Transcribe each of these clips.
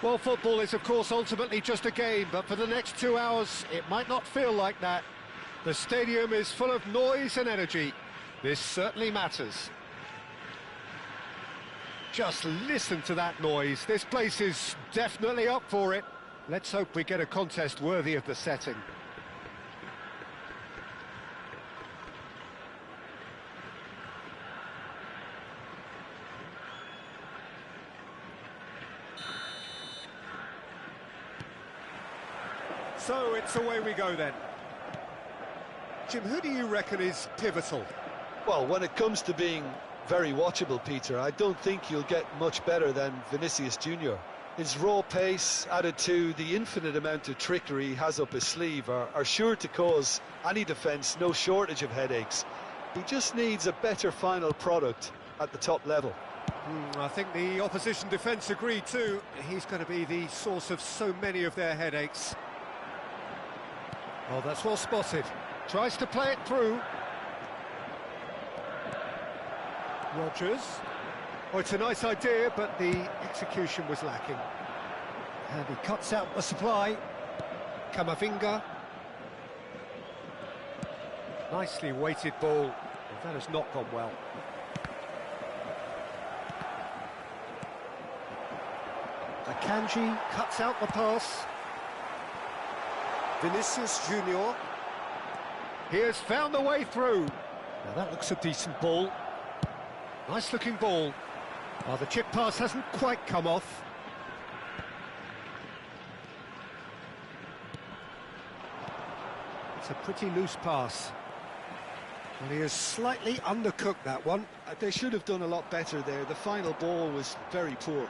Well, football is, of course, ultimately just a game, but for the next 2 hours, it might not feel like that. The stadium is full of noise and energy. This certainly matters. Just listen to that noise. This place is definitely up for it. Let's hope we get a contest worthy of the setting. So it's away we go then. Jim, who do you reckon is pivotal? Well, when it comes to being very watchable, Peter, I don't think you'll get much better than Vinicius Junior. His raw pace, added to the infinite amount of trickery he has up his sleeve, are sure to cause any defence no shortage of headaches. He just needs a better final product at the top level. I think the opposition defence agree too. He's going to be the source of so many of their headaches. Oh, that's well spotted. Tries to play it through. Rodgers. Oh, it's a nice idea, but the execution was lacking. And he cuts out the supply. Camavinga. Nicely weighted ball. Well, that has not gone well. Akanji cuts out the pass. Vinicius Junior. He has found the way through. Now that looks a decent ball. Nice looking ball. Oh, the chip pass hasn't quite come off. It's a pretty loose pass. Well, he has slightly undercooked that one. They should have done a lot better there. The final ball was very poor.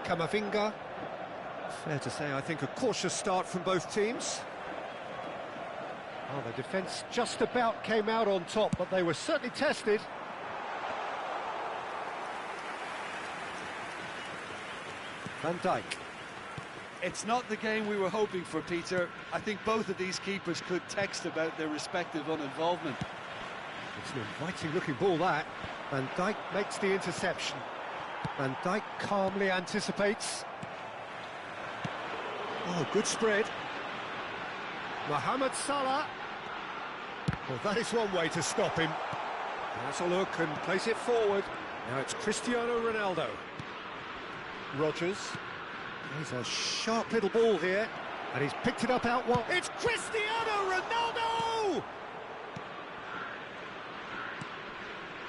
Camavinga. Fair to say, I think, a cautious start from both teams. Oh, the defence just about came out on top, but they were certainly tested. Van Dijk. It's not the game we were hoping for, Peter. I think both of these keepers could text about their respective uninvolvement. It's an inviting looking ball, that. Van Dijk makes the interception. Van Dijk calmly anticipates. Oh, good spread. Mohamed Salah. Well, that is one way to stop him. That's a look and place it forward. Now it's Cristiano Ronaldo. Rodgers. There's a sharp little ball here, and he's picked it up out wide. It's Cristiano Ronaldo!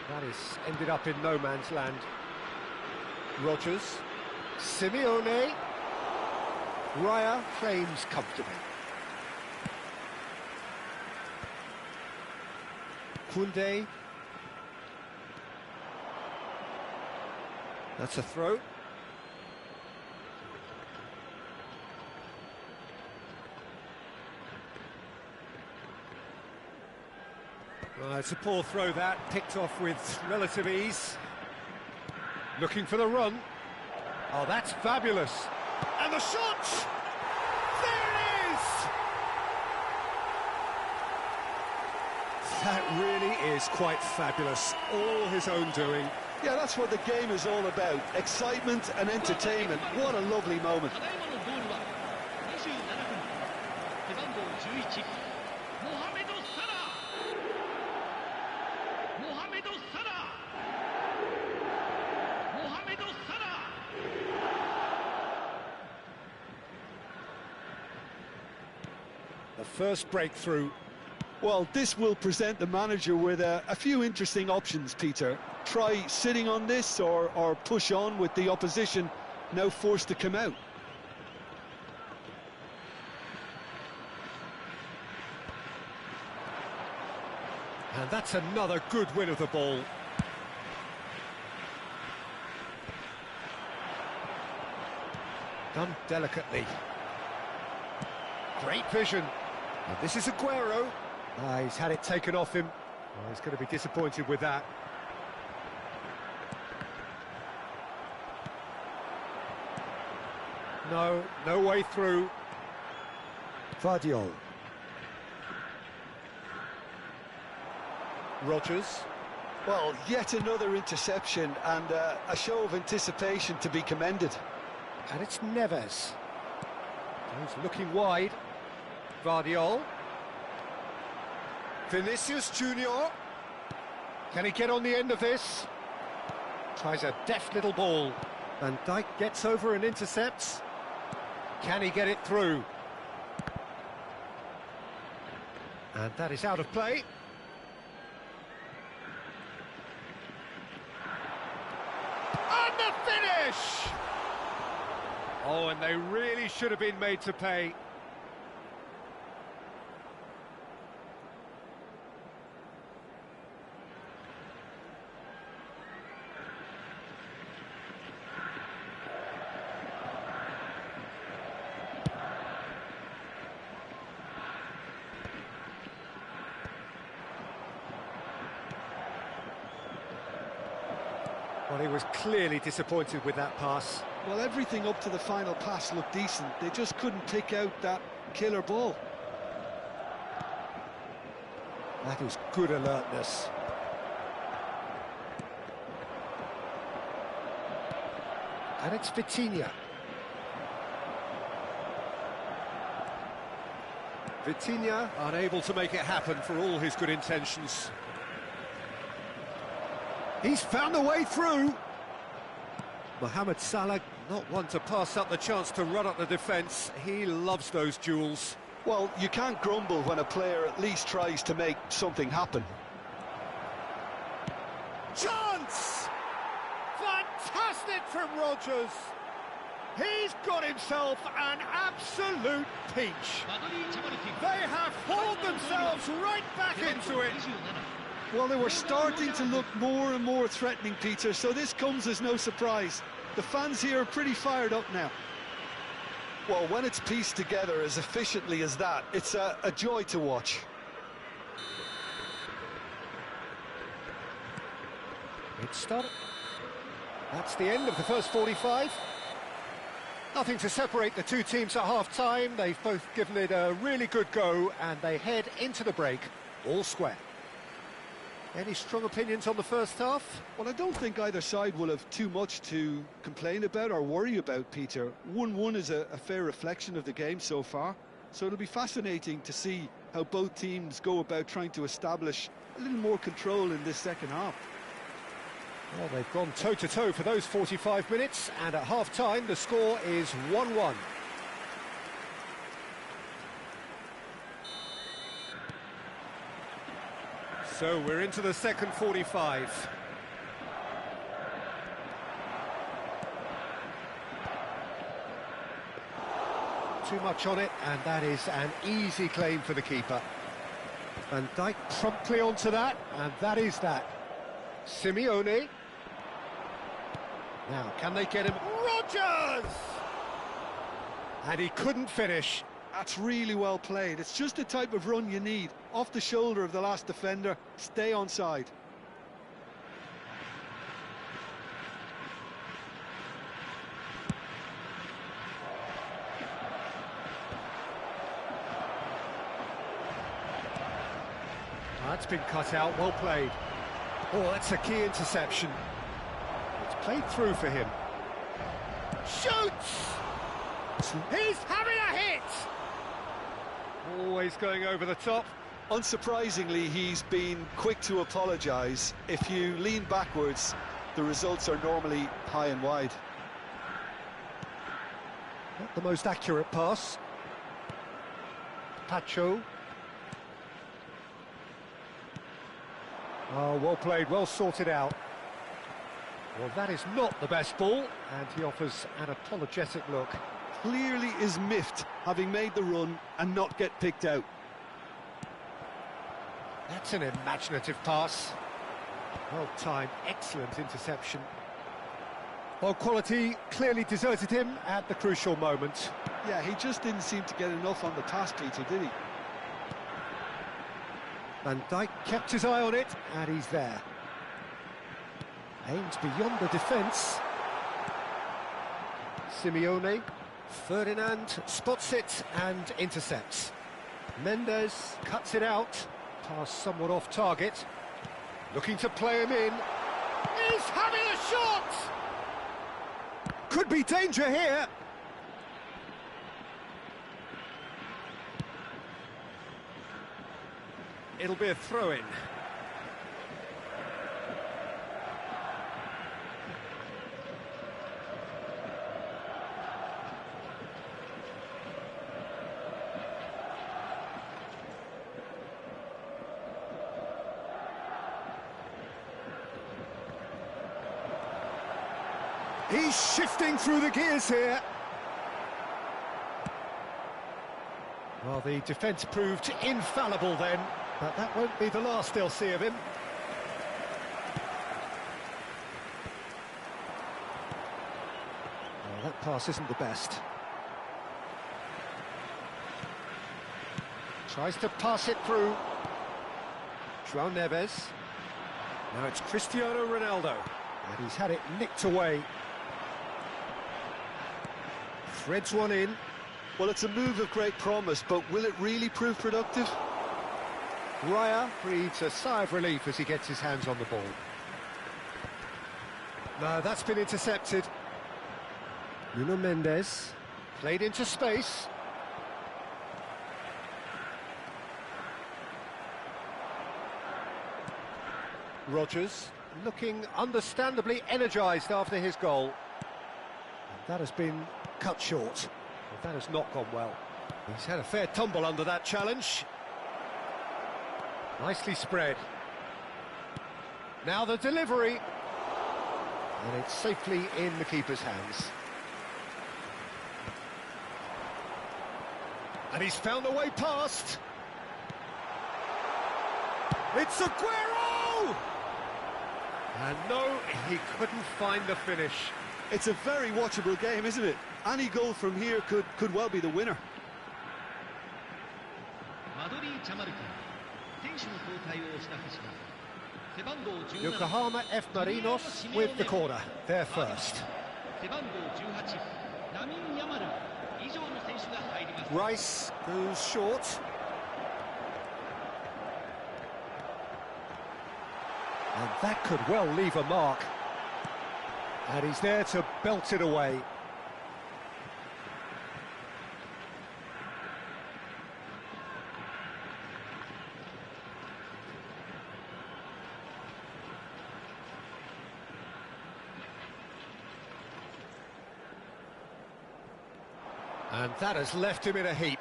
That is ended up in no man's land. Rodgers. Simeone. Raya claims comfortably. Koundé. That's a throw. Well, it's a poor throw that, picked off with relative ease. Looking for the run. Oh, that's fabulous. And the shot! There it is! That really is quite fabulous. All his own doing. Yeah, that's what the game is all about. Excitement and entertainment. What a lovely moment. The first breakthrough. Well, this will present the manager with a few interesting options, Peter. Try sitting on this or push on with the opposition now forced to come out. And that's another good win of the ball. Done delicately. Great vision. And this is Aguero. He's had it taken off him. Oh, he's going to be disappointed with that. No way through. Vardiol. Rodgers. Well, yet another interception and a show of anticipation to be commended. And it's Neves. He's looking wide. Guardiola. Vinicius Junior. Can he get on the end of this? Tries a deft little ball. Van Dijk gets over and intercepts. Can he get it through? And that is out of play. And the finish! Oh, and they really should have been made to pay. Well, he was clearly disappointed with that pass. Well, everything up to the final pass looked decent. They just couldn't pick out that killer ball. That is good alertness. And it's Vitinha. Vitinha unable to make it happen for all his good intentions. He's found a way through. Mohamed Salah, not one to pass up the chance to run up the defence. He loves those duels. Well, you can't grumble when a player at least tries to make something happen. Chance! Fantastic from Rodgers. He's got himself an absolute peach. They have hauled themselves right back into it. Well, they were starting to look more and more threatening, Peter, so this comes as no surprise. The fans here are pretty fired up now. Well, when it's pieced together as efficiently as that, it's a joy to watch. It's started. That's the end of the first 45. Nothing to separate the two teams at half-time. They've both given it a really good go, and they head into the break all square. Any strong opinions on the first half? Well, I don't think either side will have too much to complain about or worry about, Peter. 1-1 is a fair reflection of the game so far, so it'll be fascinating to see how both teams go about trying to establish a little more control in this second half. Well, they've gone toe-to-toe for those 45 minutes, and at half-time the score is 1-1. So we're into the second 45. Too much on it, and that is an easy claim for the keeper. Van Dijk promptly onto that, and that is that. Simeone. Now, can they get him? Rodgers! And he couldn't finish. That's really well played. It's just the type of run you need. Off the shoulder of the last defender, stay onside. That's been cut out, well played. Oh, that's a key interception. It's played through for him. Shoots! He's having a hit! Always going over the top. Unsurprisingly, he's been quick to apologise. If you lean backwards, the results are normally high and wide. Not the most accurate pass. Pacho. Oh, well played, well sorted out. Well, that is not the best ball, and he offers an apologetic look. Clearly is miffed, having made the run and not get picked out. That's an imaginative pass. Well timed, excellent interception. Well, quality clearly deserted him at the crucial moment. Yeah, he just didn't seem to get enough on the pass, Peter, did he? Van Dijk kept his eye on it, and he's there. Aims beyond the defence. Simeone. Ferdinand spots it and intercepts. Mendes cuts it out. Pass somewhat off target. Looking to play him in. He's having a shot! Could be danger here. It'll be a throw-in. He's shifting through the gears here. Well, the defence proved infallible then, but that won't be the last they'll see of him. Well, that pass isn't the best. Tries to pass it through. João Neves. Now it's Cristiano Ronaldo. And he's had it nicked away. Threads one in. Well, it's a move of great promise, but will it really prove productive? Raya breathes a sigh of relief as he gets his hands on the ball. No, that's been intercepted. Nuno Mendes played into space. Rodgers looking understandably energised after his goal. And that has been cut short. But that has not gone well. He's had a fair tumble under that challenge. Nicely spread. Now the delivery. And it's safely in the keeper's hands. And he's found a way past. It's Aguero! And no, he couldn't find the finish. It's a very watchable game, isn't it? Any goal from here could well be the winner. Yokohama F. Marinos with the corner, there first. Rice goes short. And that could well leave a mark. And he's there to belt it away. And that has left him in a heap.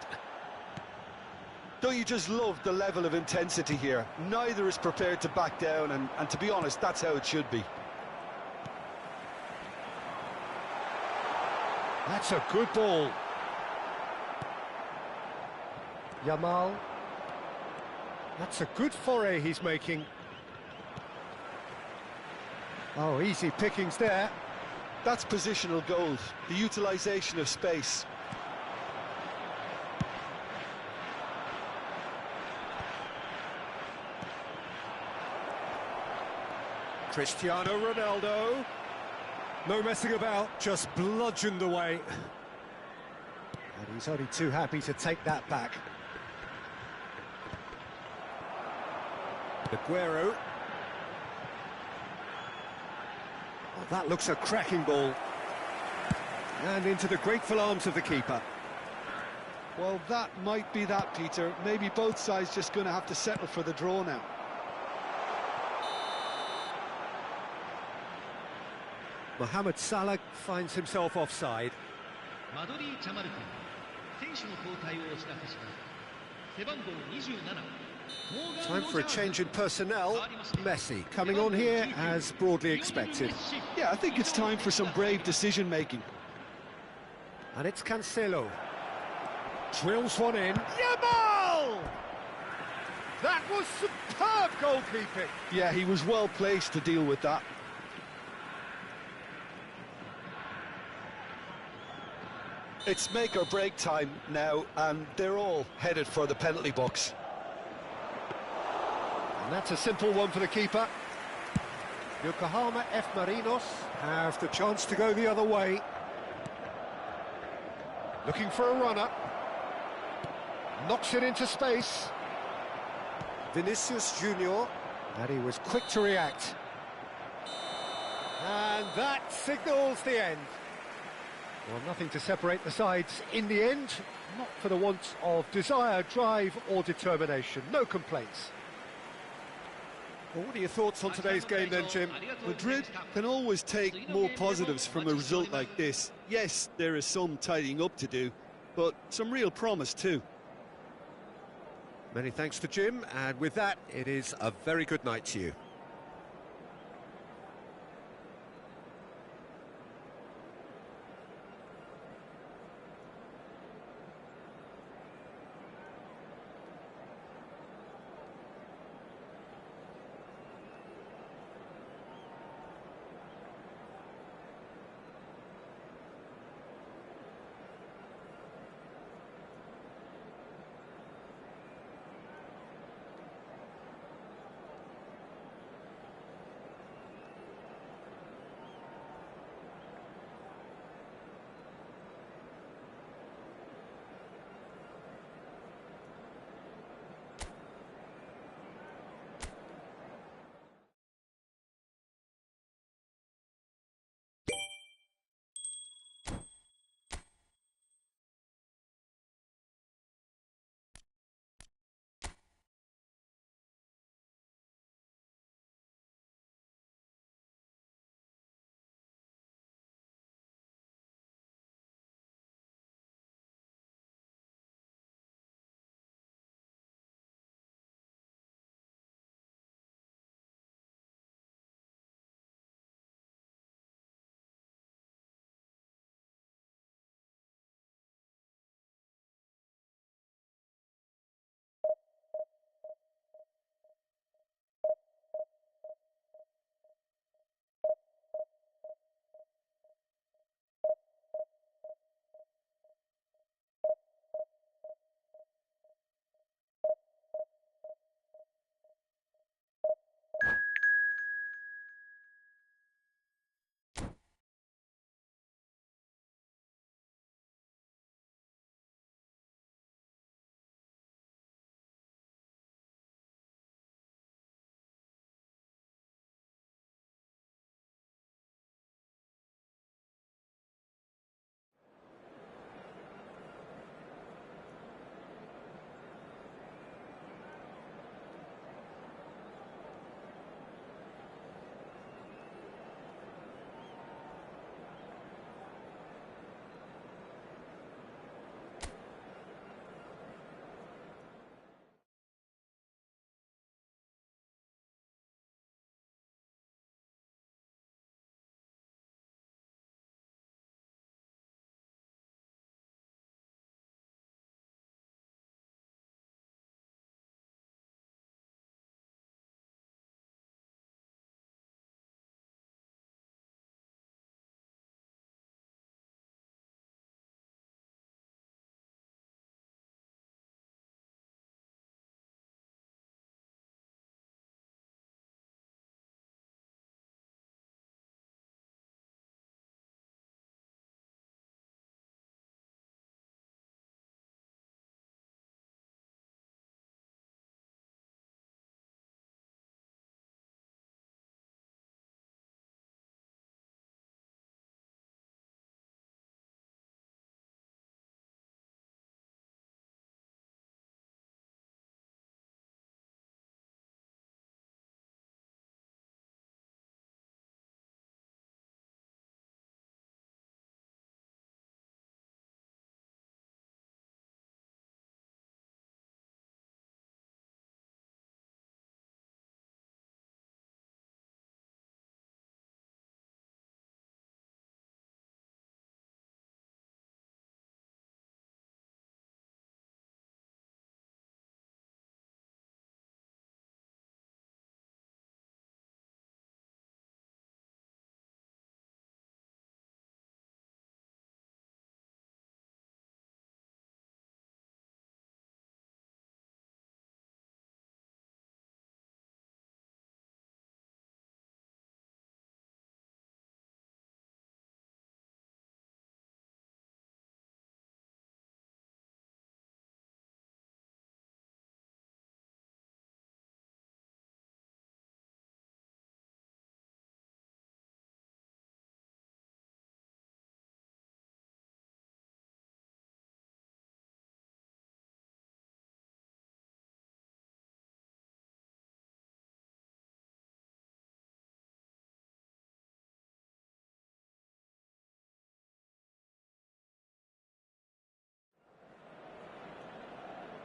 Don't you just love the level of intensity here? Neither is prepared to back down, and to be honest, that's how it should be. That's a good ball. Yamal. That's a good foray he's making. Oh, easy pickings there. That's positional gold, the utilisation of space. Cristiano Ronaldo. No messing about, just bludgeoned away. And he's only too happy to take that back. Aguero. Well, that looks a cracking ball. And into the grateful arms of the keeper. Well, that might be that, Peter. Maybe both sides just going to have to settle for the draw now. Mohamed Salah finds himself offside. Time for a change in personnel. Messi coming on here as broadly expected. Yeah, I think it's time for some brave decision-making. And it's Cancelo. Drills one in. Yamal! That was superb goalkeeping. Yeah, he was well placed to deal with that. It's make or break time now, and they're all headed for the penalty box. And that's a simple one for the keeper. Yokohama F. Marinos have the chance to go the other way. Looking for a runner. Knocks it into space. Vinicius Junior. And he was quick to react. And that signals the end. Well, nothing to separate the sides in the end, not for the want of desire, drive or determination. No complaints. Well, what are your thoughts on today's game then, Jim? Madrid can always take more positives from a result like this. Yes, there is some tidying up to do, but some real promise too. Many thanks to Jim, and with that, it is a very good night to you.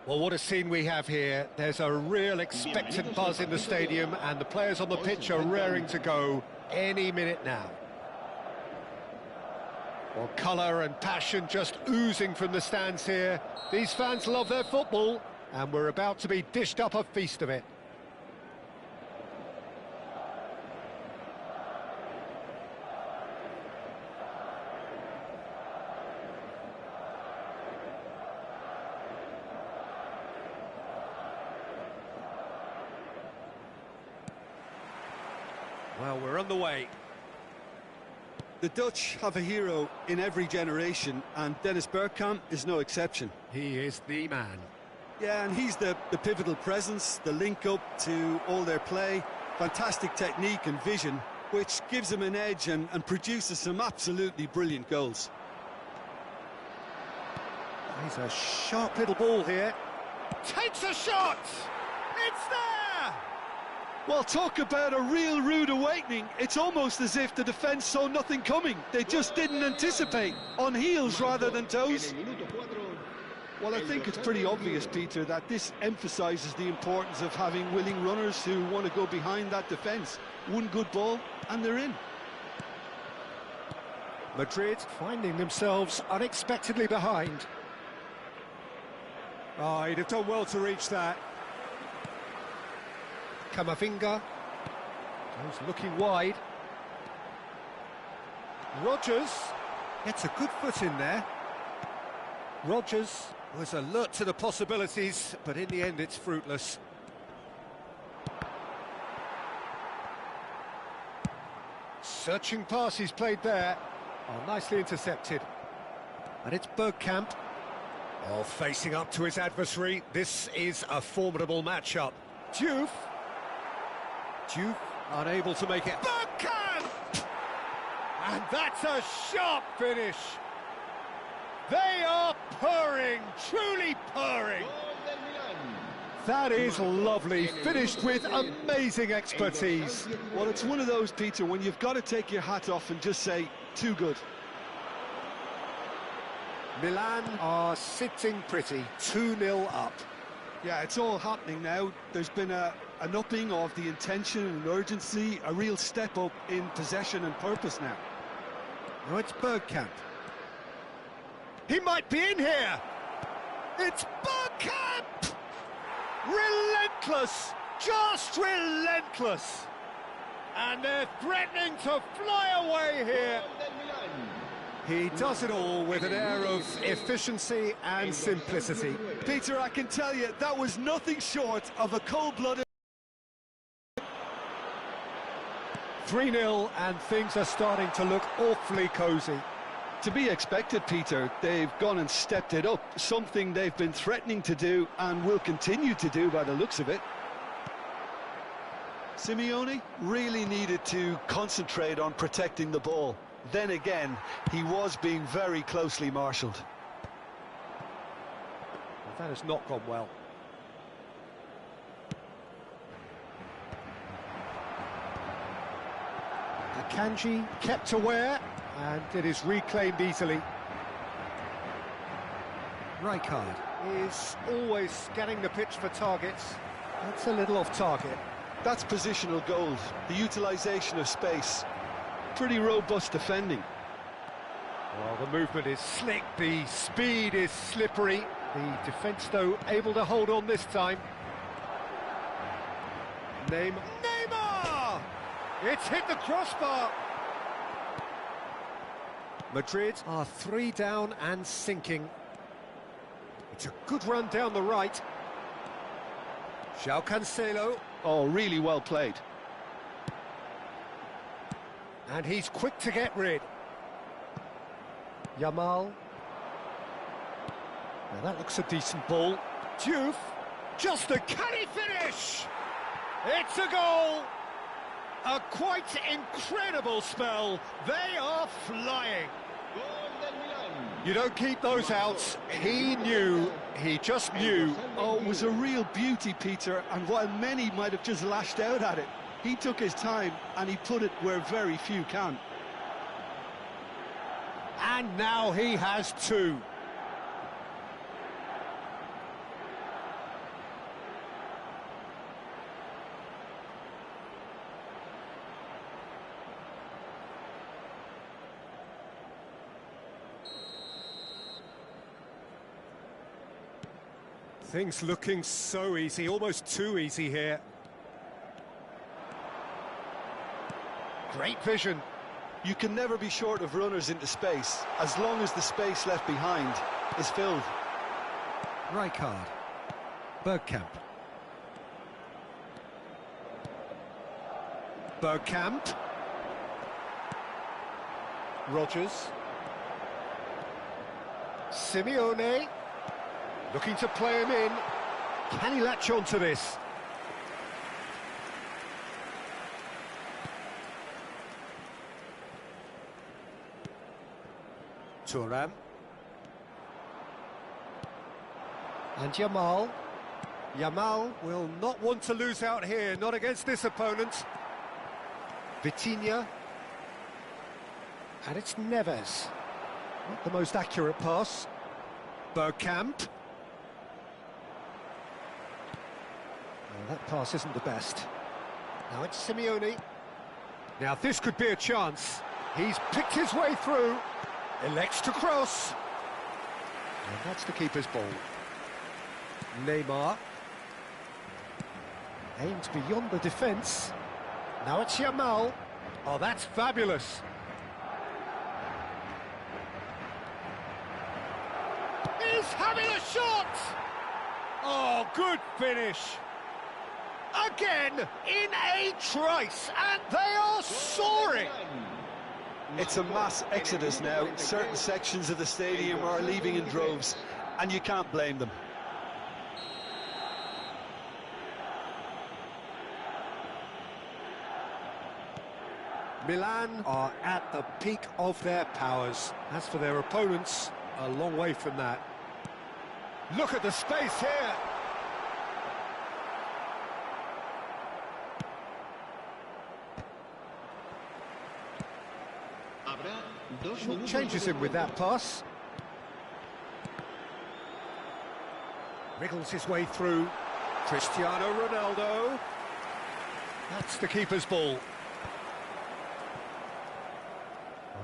Well, what a scene we have here. There's a real expectant buzz in the stadium, and the players on the pitch are raring to go any minute now. Well, colour and passion just oozing from the stands here. These fans love their football, and we're about to be dished up a feast of it. Well, we're on the way. The Dutch have a hero in every generation, and Dennis Bergkamp is no exception. He is the man. Yeah, and he's the pivotal presence, the link-up to all their play, fantastic technique and vision, which gives him an edge and produces some absolutely brilliant goals. He's a sharp little ball here. Takes a shot! It's there! Well, talk about a real rude awakening. It's almost as if the defence saw nothing coming. They just didn't anticipate, on heels rather than toes. Well, I think it's pretty obvious, Peter, that this emphasises the importance of having willing runners who want to go behind that defence. One good ball, and they're in. Madrid finding themselves unexpectedly behind. Oh, he'd have done well to reach that. Camavinga goes looking wide. Rodgers gets a good foot in there. Rodgers was alert to the possibilities, but in the end it's fruitless. Searching pass he's played there. Oh, nicely intercepted. And it's Bergkamp. Oh, facing up to his adversary. This is a formidable matchup. Diouf unable to make it. Bergkamp! And that's a sharp finish. They are purring, truly purring. That is lovely, finished with amazing expertise. Well, it's one of those, Peter, when you've got to take your hat off and just say, too good. Milan are sitting pretty, 2-0 up. Yeah, it's all happening now. There's been an upping of the intention and urgency, a real step up in possession and purpose now. Now it's Bergkamp. He might be in here. It's Bergkamp! Relentless, just relentless. And they're threatening to fly away here. He does it all with an air of efficiency and simplicity. Peter, I can tell you, that was nothing short of a cold-blooded... 3-0, and things are starting to look awfully cosy. To be expected, Peter. They've gone and stepped it up, something they've been threatening to do and will continue to do by the looks of it. Simeone really needed to concentrate on protecting the ball. Then again, he was being very closely marshalled. Well, that has not gone well. Akanji kept aware, and it is reclaimed easily. Rijkaard is always scanning the pitch for targets. That's a little off target. That's positional gold, the utilisation of space. Pretty robust defending. Well, the movement is slick, the speed is slippery. The defence, though, able to hold on this time. Neymar! It's hit the crossbar! Madrid are 3 down and sinking. It's a good run down the right. João Cancelo. Oh, really well played. And he's quick to get rid. Yamal. Now that looks a decent ball. Diouf. Just a canny finish! It's a goal! A quite incredible spell. They are flying. You don't keep those outs. He knew, he just knew. Oh, it was a real beauty, Peter, and while many might have just lashed out at it, he took his time and he put it where very few can. And now he has 2. Things looking so easy, almost too easy here. Great vision. You can never be short of runners into space, as long as the space left behind is filled. Rijkaard. Bergkamp. Bergkamp. Rodgers. Simeone. Looking to play him in. Can he latch on to this? Thuram. And Yamal. Yamal will not want to lose out here, not against this opponent. Vitinha. And it's Neves. Not the most accurate pass. Bergkamp. Well, that pass isn't the best. Now it's Simeone. Now this could be a chance. He's picked his way through. Elects to cross. And that's the keeper's ball. Neymar. Aimed beyond the defence. Now it's Yamal. Oh, that's fabulous. He's having a shot! Oh, good finish. Again, in a trice, and they are soaring. It's a mass exodus now. Certain sections of the stadium are leaving in droves, and you can't blame them. Milan are at the peak of their powers. As for their opponents, a long way from that. Look at the space here. Changes him with that pass. Wriggles his way through. Cristiano Ronaldo. That's the keeper's ball.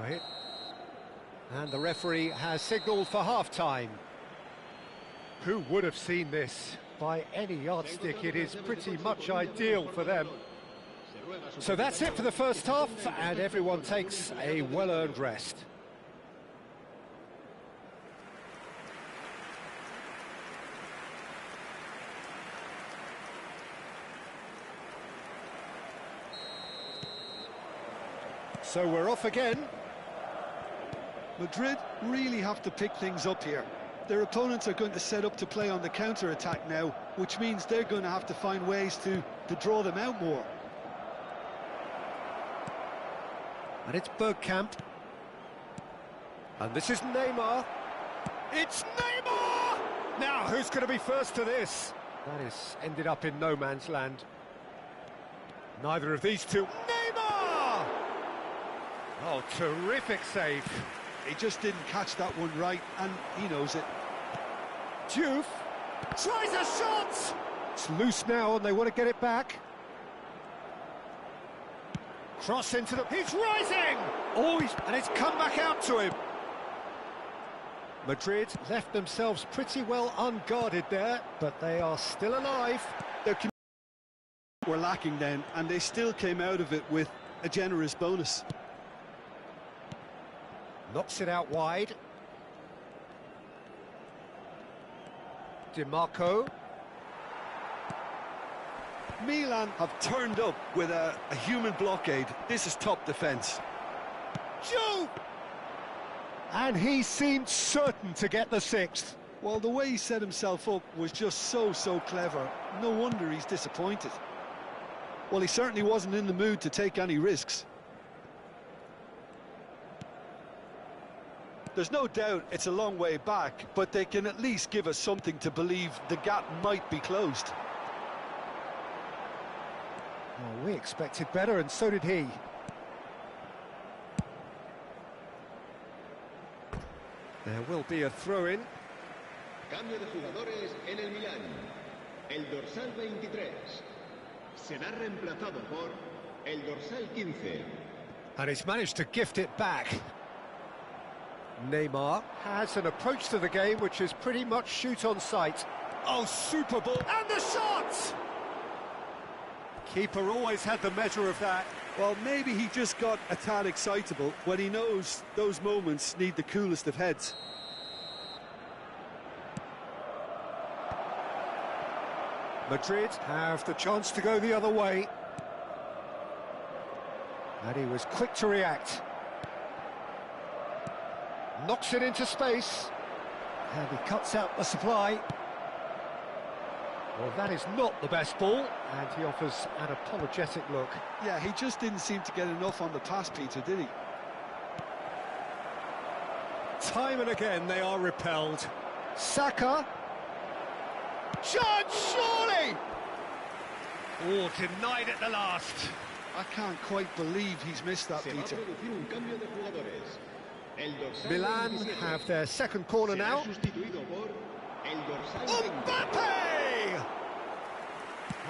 Right. And the referee has signalled for half-time. Who would have seen this? By any yardstick, it is pretty much ideal for them. So that's it for the first half, and everyone takes a well-earned rest. So we're off again. Madrid really have to pick things up here. Their opponents are going to set up to play on the counter-attack now, which means they're going to have to find ways to draw them out more. And it's Bergkamp. And this is Neymar. It's Neymar! Now, who's going to be first to this? That is ended up in no man's land. Neither of these two. Neymar! Oh, terrific save. He just didn't catch that one right, and he knows it. Diouf tries a shot! It's loose now, and they want to get it back. Cross into the... He's rising! Oh, and it's come back out to him. Madrid left themselves pretty well unguarded there, but they are still alive. Their were lacking then, and they still came out of it with a generous bonus. Knocks it out wide. DiMarco. Milan have turned up with a human blockade. This is top defence. Joe! And he seemed certain to get the sixth. Well, the way he set himself up was just so clever. No wonder he's disappointed. Well, he certainly wasn't in the mood to take any risks. There's no doubt it's a long way back, but they can at least give us something to believe the gap might be closed. Well, we expected better, and so did he. There will be a throw-in. Cambio de jugadores en el Milán. El dorsal 23 será reemplazado por el dorsal 15. And he's managed to gift it back. Neymar has an approach to the game which is pretty much shoot on sight. Oh, super ball. And the shot! Keeper always had the measure of that. Well, maybe he just got a tad excitable when he knows those moments need the coolest of heads. Madrid have the chance to go the other way. And he was quick to react. Knocks it into space. And he cuts out the supply. Well, that is not the best ball, and he offers an apologetic look. Yeah, he just didn't seem to get enough on the pass, Peter, did he? Time and again they are repelled. Saka. Chance, surely! Oh, denied at the last. I can't quite believe he's missed that, Se va a Peter. producir un cambio de jugadores. El dorsal Milan 27 have their second corner será now. sustituido por el dorsal 20. Mbappe!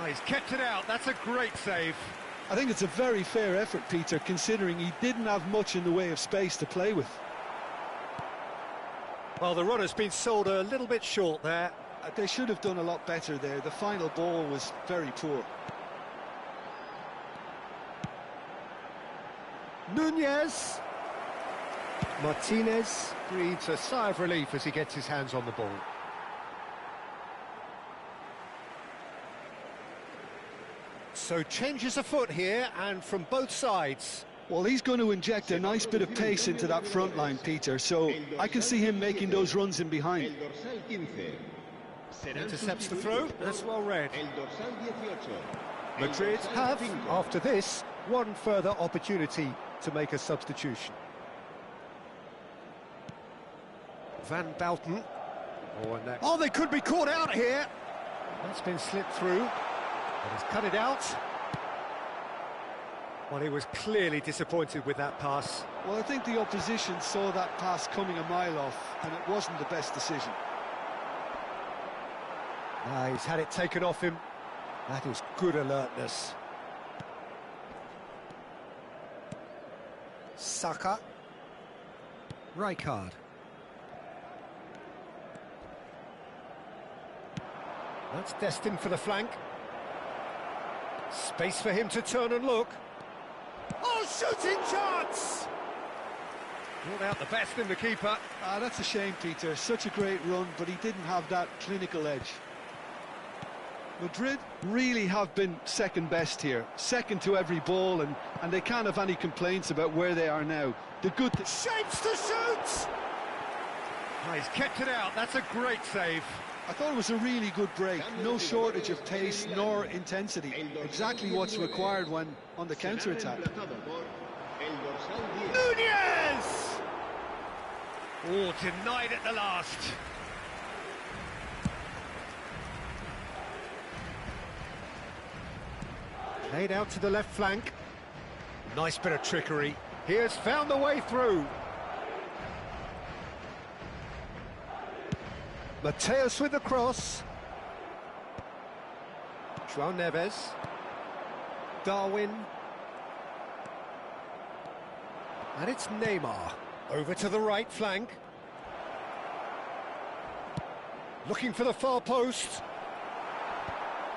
Oh, he's kept it out, that's a great save. I think it's a very fair effort, Peter, considering he didn't have much in the way of space to play with. Well, the run has been sold a little bit short there. They should have done a lot better there. The final ball was very poor. Nunez. Martinez breathes a sigh of relief as he gets his hands on the ball. So changes afoot here, and from both sides. Well, he's going to inject a nice bit of pace into that front line, Peter, so I can see him making those runs in behind. El dorsal 15 será Intercepts the sustituido throw, por that's well read. El dorsal 18. El Madrid dorsal have, 5. after this, one further opportunity to make a substitution. Van Bouten. Oh, they could be caught out here. That's been slipped through. But he's cut it out. Well, he was clearly disappointed with that pass. Well, I think the opposition saw that pass coming a mile off, and it wasn't the best decision. He's had it taken off him. That is good alertness. Saka. Rijkaard. That's destined for the flank. Space for him to turn and look. Oh, shooting chance! Brought out the best in the keeper. That's a shame, Peter. Such a great run, but he didn't have that clinical edge. Madrid really have been second best here, second to every ball, and they can't have any complaints about where they are now. The good Shapes to shoot! Oh, he's kept it out, that's a great save. I thought it was a really good break. No shortage of pace nor intensity. Exactly what's required when on the counter-attack. Nunez! Oh, denied at the last. Played out to the left flank. Nice bit of trickery. He has found the way through. Mateus with the cross. João Neves. Darwin. And it's Neymar. Over to the right flank. Looking for the far post.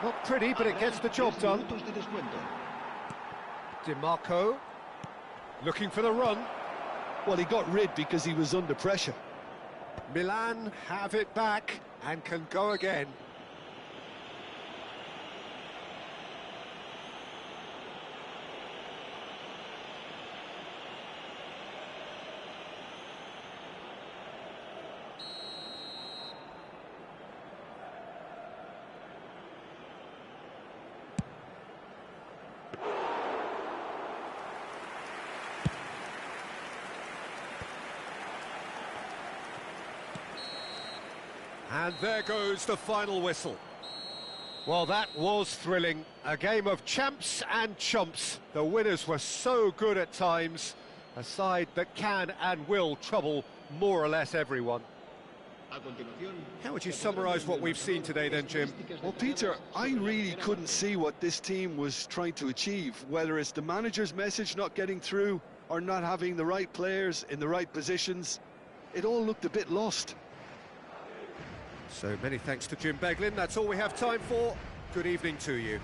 Not pretty, but it gets the job done. DiMarco. Looking for the run. Well, he got rid because he was under pressure. Milan have it back and can go again. And there goes the final whistle. Well, that was thrilling. A game of champs and chumps. The winners were so good at times. A side that can and will trouble more or less everyone. How would you summarise what we've seen today then, Jim? Well, Peter, I really couldn't see what this team was trying to achieve, whether it's the manager's message not getting through or not having the right players in the right positions. It all looked a bit lost. So many thanks to Jim Beglin. That's all we have time for. Good evening to you.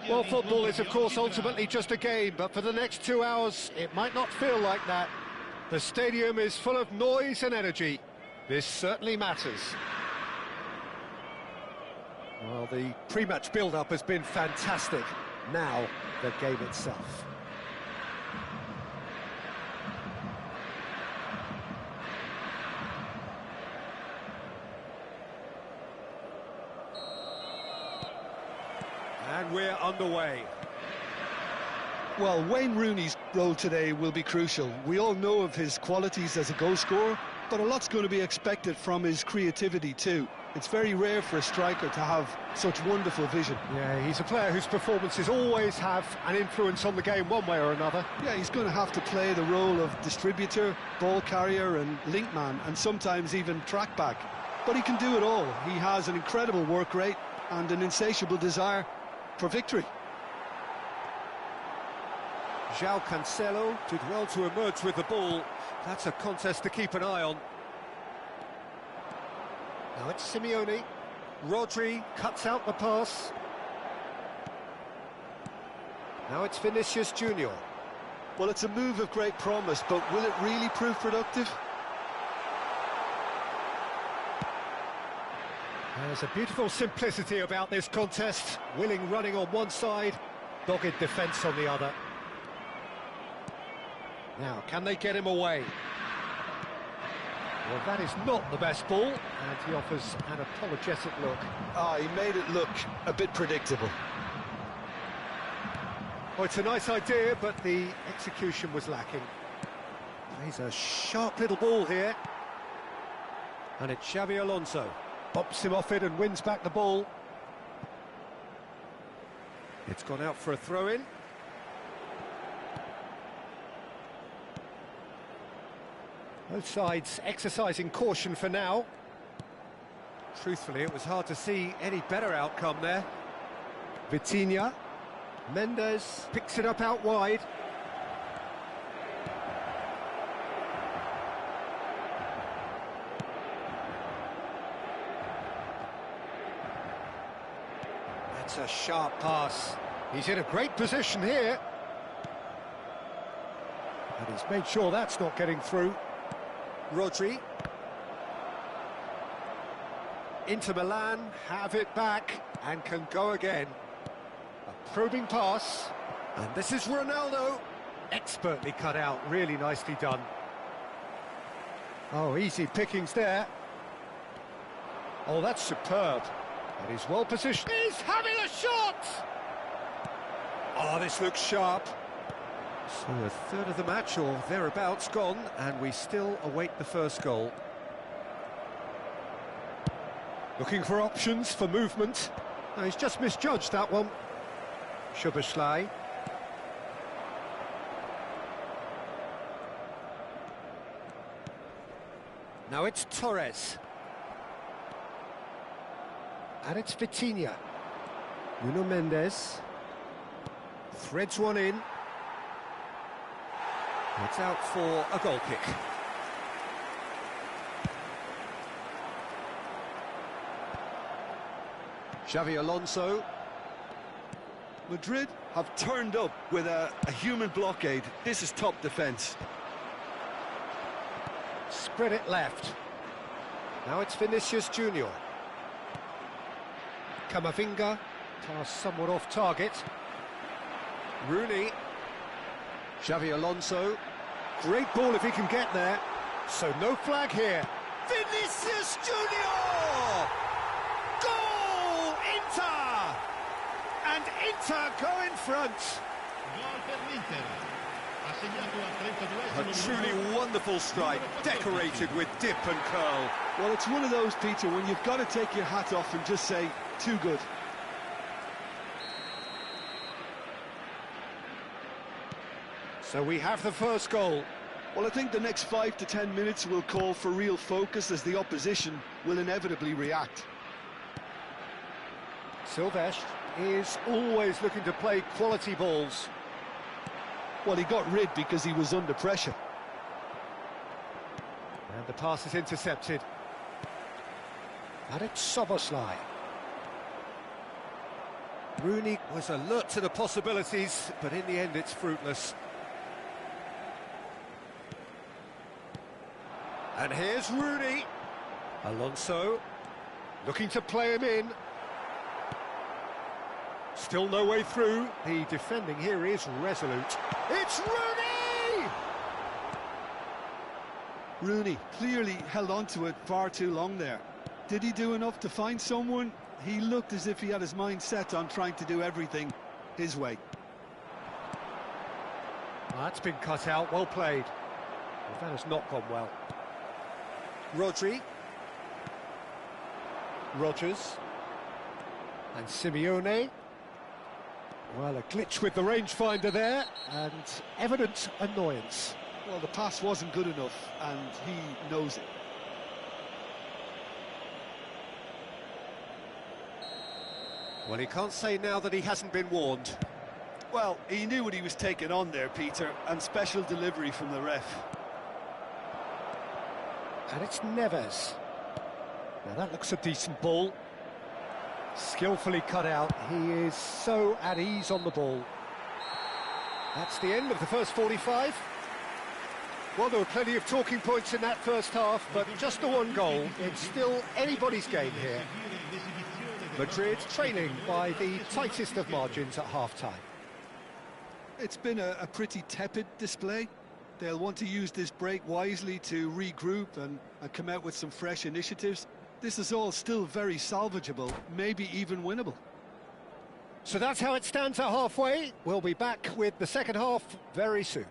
Well, football is, of course, ultimately just a game, but for the next 2 hours, it might not feel like that. The stadium is full of noise and energy. This certainly matters. Well, the pre-match build-up has been fantastic. Now, the game itself. And we're underway. Well, Wayne Rooney's role today will be crucial. We all know of his qualities as a goal scorer, but a lot's going to be expected from his creativity too. It's very rare for a striker to have such wonderful vision. Yeah, he's a player whose performances always have an influence on the game one way or another. Yeah, he's going to have to play the role of distributor, ball carrier and link man, and sometimes even track back. But he can do it all. He has an incredible work rate and an insatiable desire for victory. João Cancelo did well to emerge with the ball. That's a contest to keep an eye on. Now it's Simeone. Rodri cuts out the pass. Now it's Vinicius Junior. Well, it's a move of great promise, but will it really prove productive? There's a beautiful simplicity about this contest. Willing running on one side, dogged defence on the other. Now, can they get him away? Well, that is not the best ball, and he offers an apologetic look. He made it look a bit predictable. Oh, it's a nice idea, but the execution was lacking. He's a sharp little ball here. And it's Xabi Alonso. Bops him off it and wins back the ball. It's gone out for a throw-in. Both sides exercising caution for now. Truthfully, it was hard to see any better outcome there. Vitinha. Mendes picks it up out wide. That's a sharp pass. He's in a great position here. And he's made sure that's not getting through. Rodri. Inter Milan have it back and can go again. A probing pass. And this is Ronaldo. Expertly cut out, really nicely done. Oh, easy pickings there. Oh, that's superb. And he's well positioned. He's having a shot! Oh, this looks sharp. So a third of the match or thereabouts gone, and we still await the first goal. Looking for options for movement. Oh, he's just misjudged that one. Szoboszlai. Now it's Torres. And it's Vitinha. Nuno Mendes. Threads one in. It's out for a goal kick. Xabi Alonso. Madrid have turned up with a human blockade. This is top defence. Spread it left. Now it's Vinicius Junior. Camavinga, pass somewhat off target. Rooney. Xabi Alonso. Great ball if he can get there. So no flag here. Vinicius Junior! Goal! Inter! And Inter go in front. A truly wonderful strike, decorated with dip and curl. Well, it's one of those, Peter, when you've got to take your hat off and just say, too good. So we have the first goal. Well, I think the next 5 to 10 minutes will call for real focus as the opposition will inevitably react. Silvestre is always looking to play quality balls. Well, he got rid because he was under pressure. And the pass is intercepted. And it's Szoboszlai. Rooney was alert to the possibilities, but in the end it's fruitless. And here's Rooney. Alonso looking to play him in. Still no way through. The defending here is resolute. It's Rooney! Rooney clearly held on to it far too long there. Did he do enough to find someone? He looked as if he had his mind set on trying to do everything his way. That's been cut out, well played. Well, that has not gone well. Rodri. Rodgers. And Simeone. Well, a glitch with the rangefinder there, and evident annoyance. Well, the pass wasn't good enough, and he knows it. Well, he can't say now that he hasn't been warned. Well, he knew what he was taking on there, Peter, and special delivery from the ref. And it's Neves. Now that looks a decent ball. Skillfully cut out. He is so at ease on the ball. That's the end of the first 45. Well, there were plenty of talking points in that first half, but just the one goal. It's still anybody's game here. Madrid trailing by the tightest of margins at half-time. It's been a pretty tepid display. They'll want to use this break wisely to regroup and come out with some fresh initiatives. This is all still very salvageable, maybe even winnable. So that's how it stands at halfway. We'll be back with the second half very soon.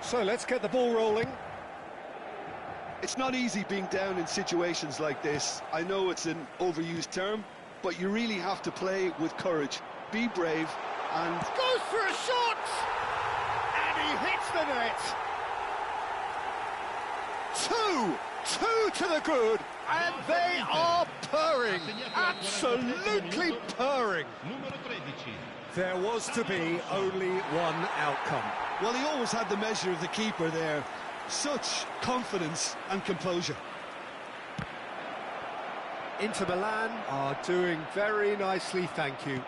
So let's get the ball rolling. It's not easy being down in situations like this. I know it's an overused term, but you really have to play with courage. Be brave and... Goes for a shot! And he hits the net! Two to the good, and they are purring, absolutely purring. There was to be only one outcome. Well, he always had the measure of the keeper there. Such confidence and composure. Inter Milan are doing very nicely, thank you.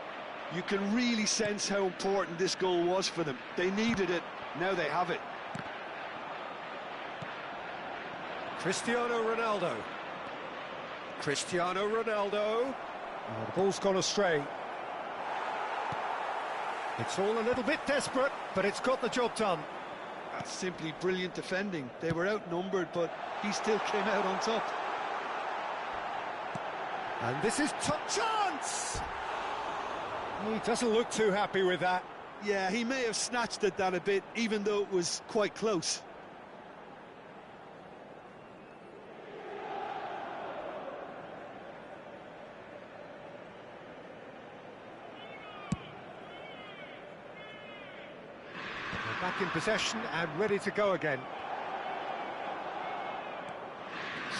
You can really sense how important this goal was for them. They needed it, now they have it. Cristiano Ronaldo. Cristiano Ronaldo. Oh, the ball's gone astray. It's all a little bit desperate, but it's got the job done. That's simply brilliant defending. They were outnumbered, but he still came out on top. And this is top chance! He doesn't look too happy with that. Yeah, he may have snatched at that a bit, even though it was quite close. Back in possession and ready to go again.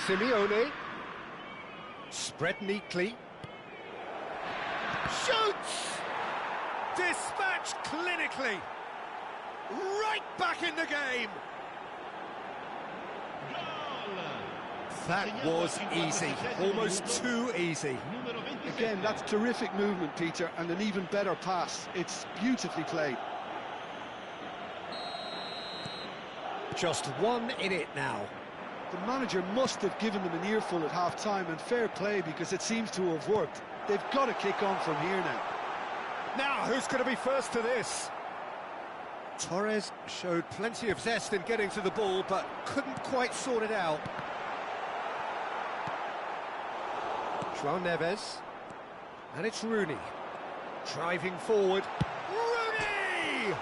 Simeone. Spread neatly. Shoots! Dispatched clinically. Right back in the game. That was easy. Almost too easy. Again, that's terrific movement, Peter, and an even better pass. It's beautifully played. Just one in it now. The manager must have given them an earful at half-time, and fair play, because it seems to have worked. They've got to kick on from here now. Now, who's going to be first to this? Torres showed plenty of zest in getting to the ball, but couldn't quite sort it out. João Neves. And it's Rooney. Driving forward. Rooney!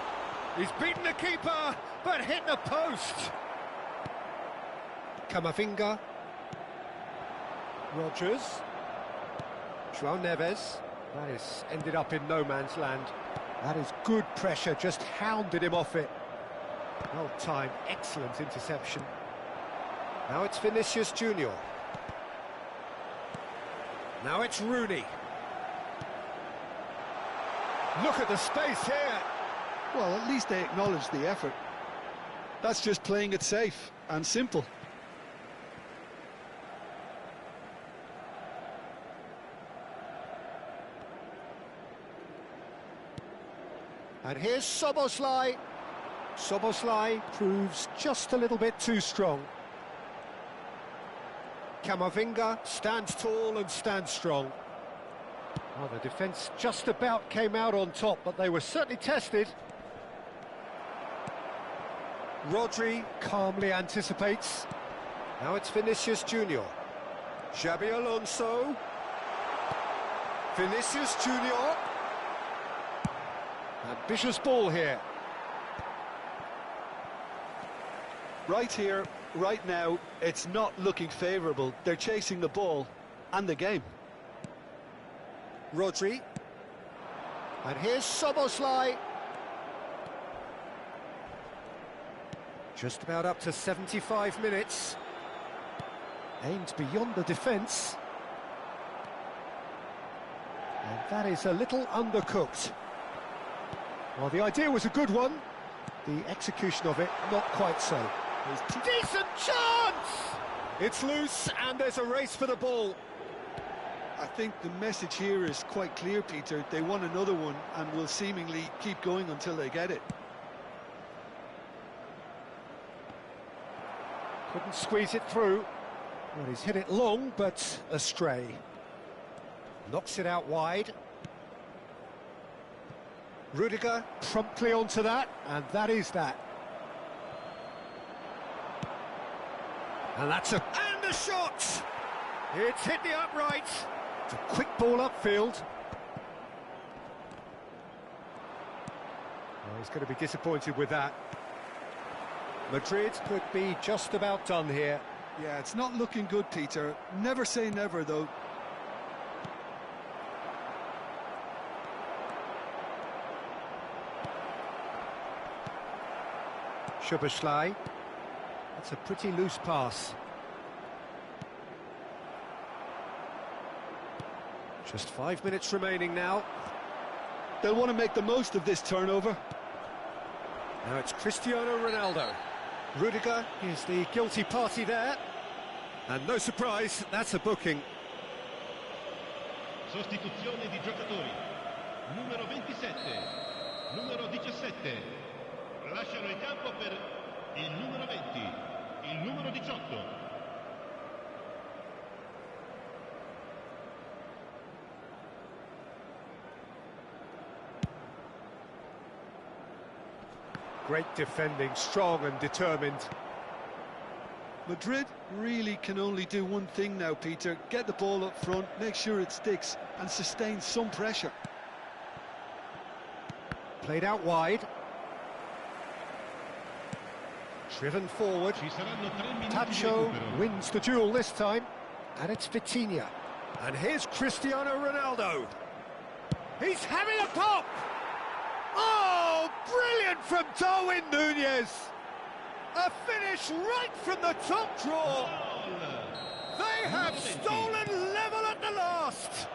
He's beaten the keeper, but hit the post. Camavinga. Rodgers. João Neves. That is ended up in no man's land. That is good pressure, just hounded him off it. Well timed, excellent interception. Now it's Vinicius Junior. Now it's Rooney. Look at the space here. Well, at least they acknowledge the effort. That's just playing it safe and simple. And here's Szoboszlai. Szoboszlai proves just a little bit too strong. Camavinga stands tall and stands strong. Well, the defence just about came out on top, but they were certainly tested. Rodri calmly anticipates. Now it's Vinicius Junior. Xabi Alonso. Vinicius Junior. Ambitious ball here. Right here, right now, it's not looking favourable. They're chasing the ball and the game. Rodri. And here's Szoboszlai. Just about up to 75 minutes. Aimed beyond the defence. And that is a little undercooked. Well, the idea was a good one. The execution of it, not quite so. Decent chance! It's loose and there's a race for the ball. I think the message here is quite clear, Peter. They want another one and will seemingly keep going until they get it. Couldn't squeeze it through. Well, he's hit it long, but astray. Knocks it out wide. Rudiger promptly onto that, and that is that. And that's a shot! It's hit the upright. It's a quick ball upfield. Well, he's going to be disappointed with that. Madrid could be just about done here. Yeah, it's not looking good, Peter. Never say never, though. Szoboszlai. That's a pretty loose pass. Just 5 minutes remaining now. They'll want to make the most of this turnover. Now it's Cristiano Ronaldo. Rudiger is the guilty party there. And no surprise, that's a booking. Sostituzione di giocatori. Numero 27, numero 17. Lasciano il campo per il numero 20, il numero 18. Great defending, strong and determined. Madrid really can only do one thing now, Peter. Get the ball up front, make sure it sticks, and sustain some pressure. Played out wide. Driven forward. Tacho wins the duel this time. And it's Vitinha. And here's Cristiano Ronaldo. He's having a pop! Oh, brilliant from Darwin Núñez! A finish right from the top draw. They have stolen level at the last.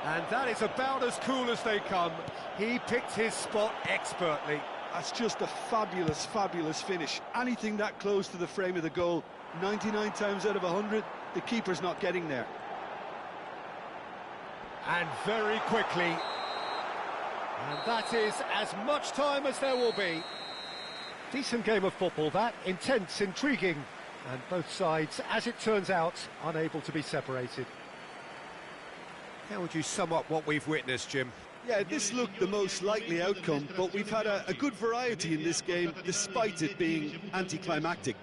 And that is about as cool as they come. He picked his spot expertly. That's just a fabulous, fabulous finish. Anything that close to the frame of the goal, 99 times out of 100, the keeper's not getting there. And very quickly. And that is as much time as there will be. Decent game of football, that. Intense, intriguing. And both sides, as it turns out, unable to be separated. How would you sum up what we've witnessed, Jim? Yeah, this looked the most likely outcome, but we've had a good variety in this game, despite it being anticlimactic.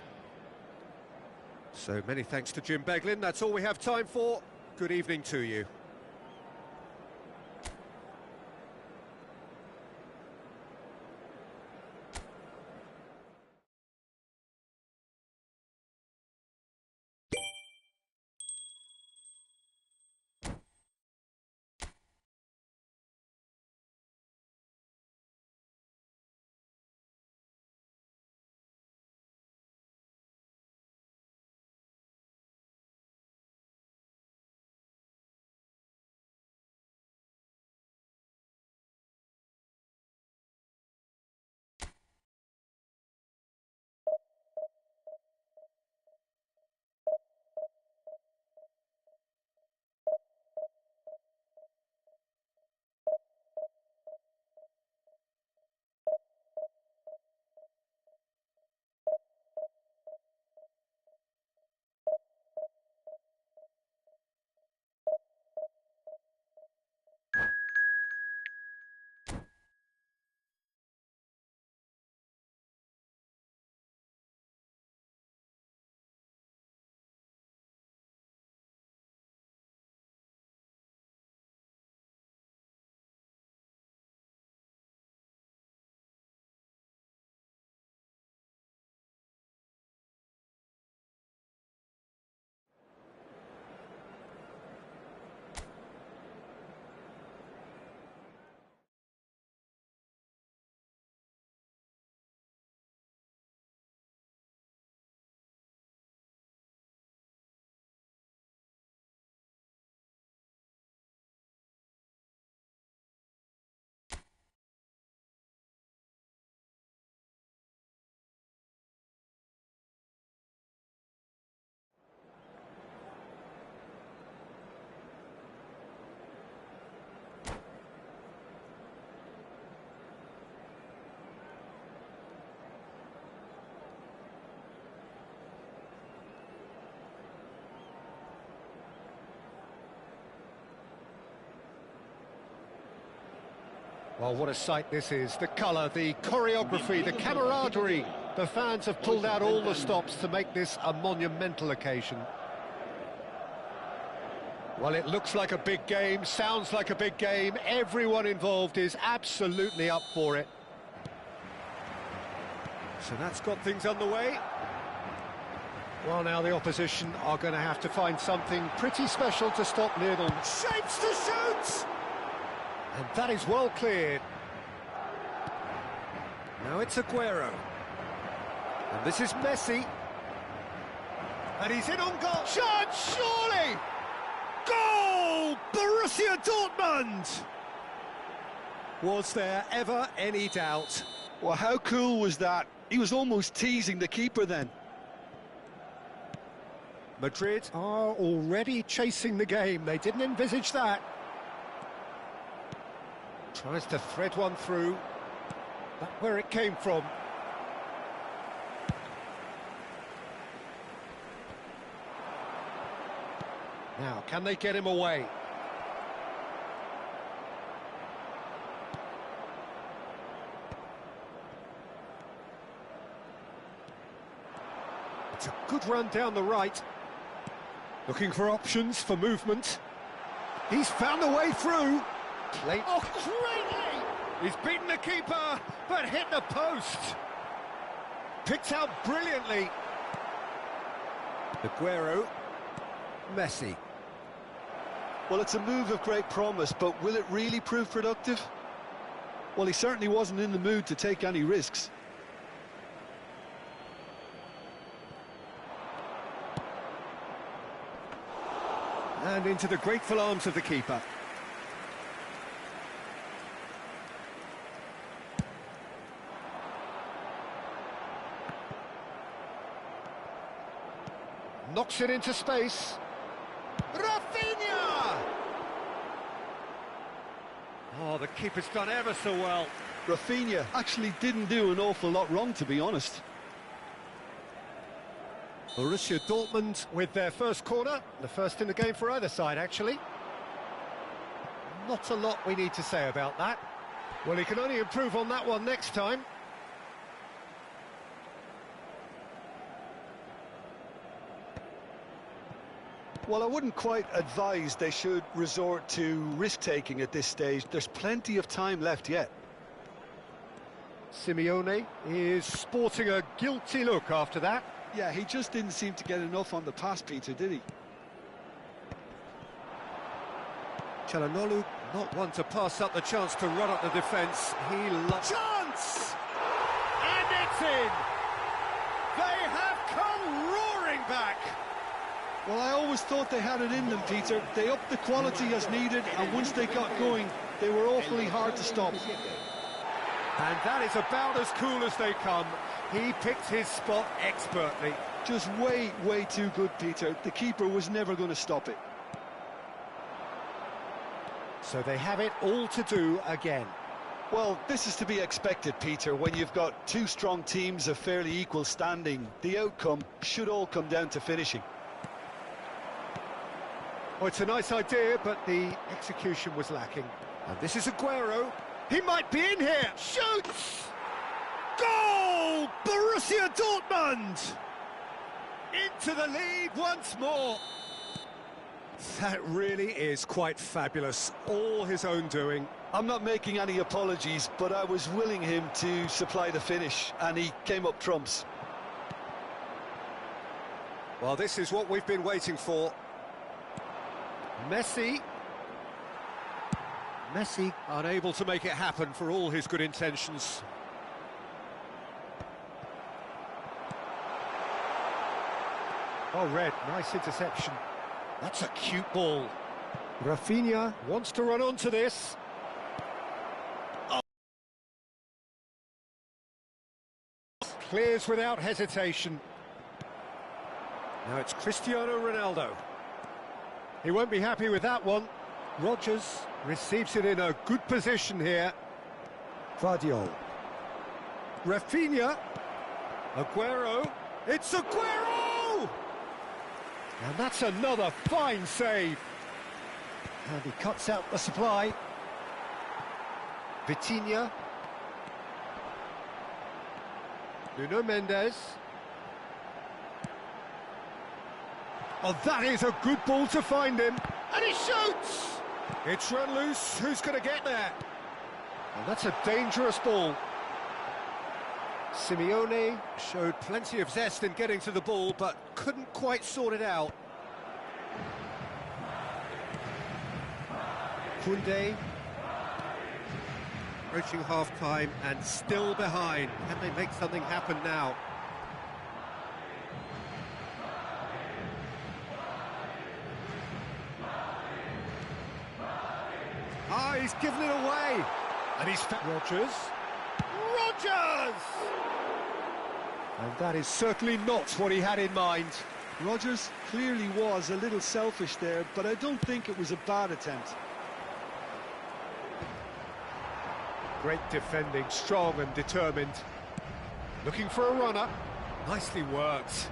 So many thanks to Jim Beglin. That's all we have time for. Good evening to you. Well, what a sight this is. The colour, the choreography, the camaraderie. The fans have pulled out all the stops to make this a monumental occasion. Well, it looks like a big game, sounds like a big game. Everyone involved is absolutely up for it. So that's got things underway. Well, now the opposition are going to have to find something pretty special to stop Lionel. Shapes to shoot! And that is well cleared. Now it's Aguero. And this is Messi. And he's in on goal. Chance, surely! Goal! Borussia Dortmund! Was there ever any doubt? Well, how cool was that? He was almost teasing the keeper then. Madrid are already chasing the game. They didn't envisage that. Tries to thread one through. That's where it came from. Now, can they get him away? It's a good run down the right. Looking for options for movement. He's found a way through. Late. Oh, greatly! He's beaten the keeper, but hit the post. Picked out brilliantly. Aguero. Messi. Well, it's a move of great promise, but will it really prove productive? Well, he certainly wasn't in the mood to take any risks. And into the grateful arms of the keeper. Knocks it into space. Rafinha! Oh, the keeper's done ever so well. Rafinha actually didn't do an awful lot wrong, to be honest. Borussia Dortmund with their first corner, the first in the game for either side, actually. Not a lot we need to say about that. Well, he can only improve on that one next time. Well, I wouldn't quite advise they should resort to risk-taking at this stage. There's plenty of time left yet. Simeone is sporting a guilty look after that. Yeah, he just didn't seem to get enough on the pass, Peter, did he? Çalhanoğlu, not one to pass up the chance to run up the defence. He lost. Chance! And it's in! They have come roaring back! Well, I always thought they had it in them, Peter. They upped the quality as needed, and once they got going, they were awfully hard to stop. And that is about as cool as they come. He picked his spot expertly. Just way, way too good, Peter. The keeper was never going to stop it. So they have it all to do again. Well, this is to be expected, Peter. When you've got two strong teams of fairly equal standing, the outcome should all come down to finishing. Oh, it's a nice idea, but the execution was lacking. And this is Aguero. He might be in here. Shoots! Goal! Borussia Dortmund! Into the lead once more. That really is quite fabulous. All his own doing. I'm not making any apologies, but I was willing him to supply the finish, and he came up trumps. Well, this is what we've been waiting for. Messi unable to make it happen for all his good intentions. Oh, Red, nice interception. That's a cute ball. Rafinha wants to run onto this. Oh. Clears without hesitation. Now it's Cristiano Ronaldo. He won't be happy with that one. Rodgers receives it in a good position here. Guardiola. Rafinha. Aguero. It's Aguero! And that's another fine save. And he cuts out the supply. Vitinha. Nuno Mendes. Oh, that is a good ball to find him. And he shoots! It's run loose. Who's going to get there? Oh, that's a dangerous ball. Simeone showed plenty of zest in getting to the ball, but couldn't quite sort it out. Koundé. Approaching half-time and still behind. Can they make something happen now? Ah, he's given it away. And he's... Rodgers. Rodgers! And that is certainly not what he had in mind. Rodgers clearly was a little selfish there, but I don't think it was a bad attempt. Great defending, strong and determined. Looking for a runner. Nicely worked.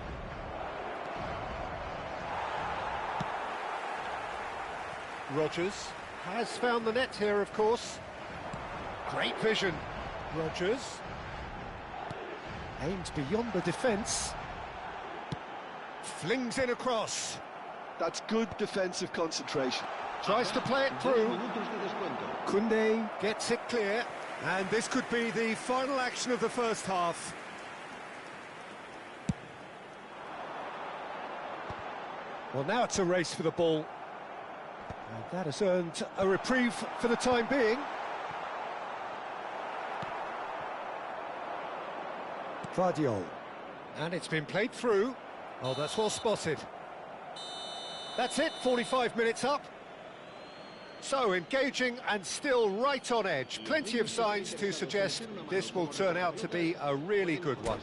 Rodgers has found the net here, of course. Great vision. Rodgers aims beyond the defence. Flings in across. That's good defensive concentration. Tries to play it through. Koundé gets it clear. And this could be the final action of the first half. Well, now it's a race for the ball. And that has earned a reprieve for the time being. Guardiola. And it's been played through. Oh, that's well spotted. That's it, 45 minutes up. So, engaging and still right on edge. Plenty of signs to suggest this will turn out to be a really good one.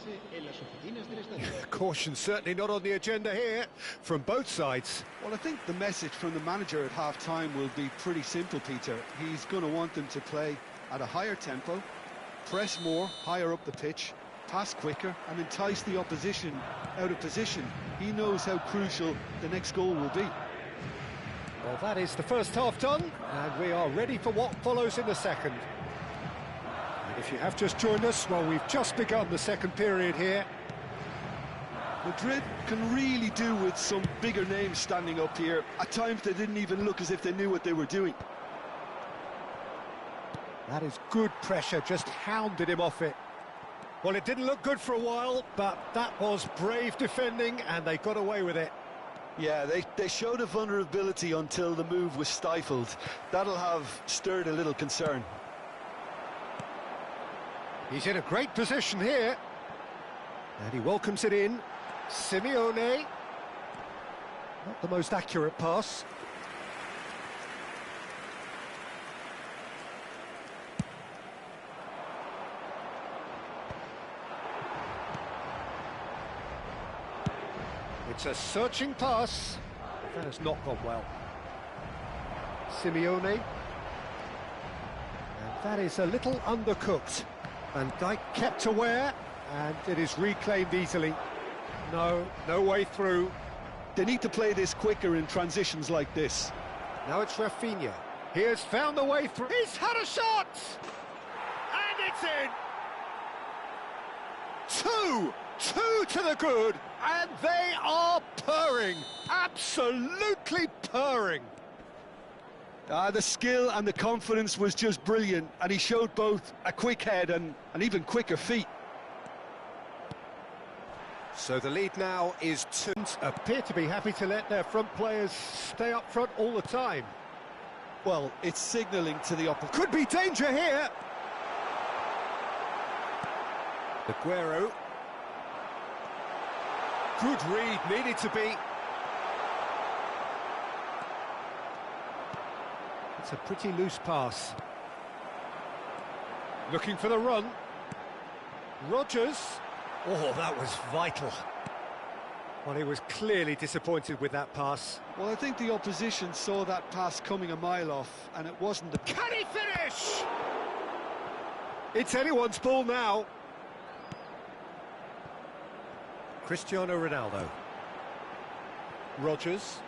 Caution certainly not on the agenda here from both sides. Well, I think the message from the manager at half-time will be pretty simple, Peter. He's going to want them to play at a higher tempo, press more, higher up the pitch, pass quicker and entice the opposition out of position. He knows how crucial the next goal will be. Well, that is the first half done, and we are ready for what follows in the second. And if you have just joined us, well, we've just begun the second period here. Madrid can really do with some bigger names standing up here. At times they didn't even look as if they knew what they were doing. That is good pressure, just hounded him off it. Well, it didn't look good for a while, but that was brave defending, and they got away with it. Yeah, they showed a vulnerability until the move was stifled. That'll have stirred a little concern. He's in a great position here. And he welcomes it in. Simeone. Not the most accurate pass. It's a searching pass. That has not gone well. Simeone. And that is a little undercooked. Van Dijk kept aware, and it is reclaimed easily. No way through. They need to play this quicker in transitions like this. Now it's Rafinha. He has found the way through. He's had a shot! And it's in! Two to the good, and they are purring. Absolutely purring. The skill and the confidence was just brilliant, and he showed both a quick head and even quicker feet. So the lead now is 2. Appear to be happy to let their front players stay up front all the time. Well, it's signalling to the opposition. Could be danger here. Aguero. Good read, needed to be. It's a pretty loose pass. Looking for the run. Rodgers. Oh, that was vital. Well, he was clearly disappointed with that pass. Well, I think the opposition saw that pass coming a mile off, and it wasn't the... Can he finish? It's anyone's ball now. Cristiano Ronaldo. Rodgers.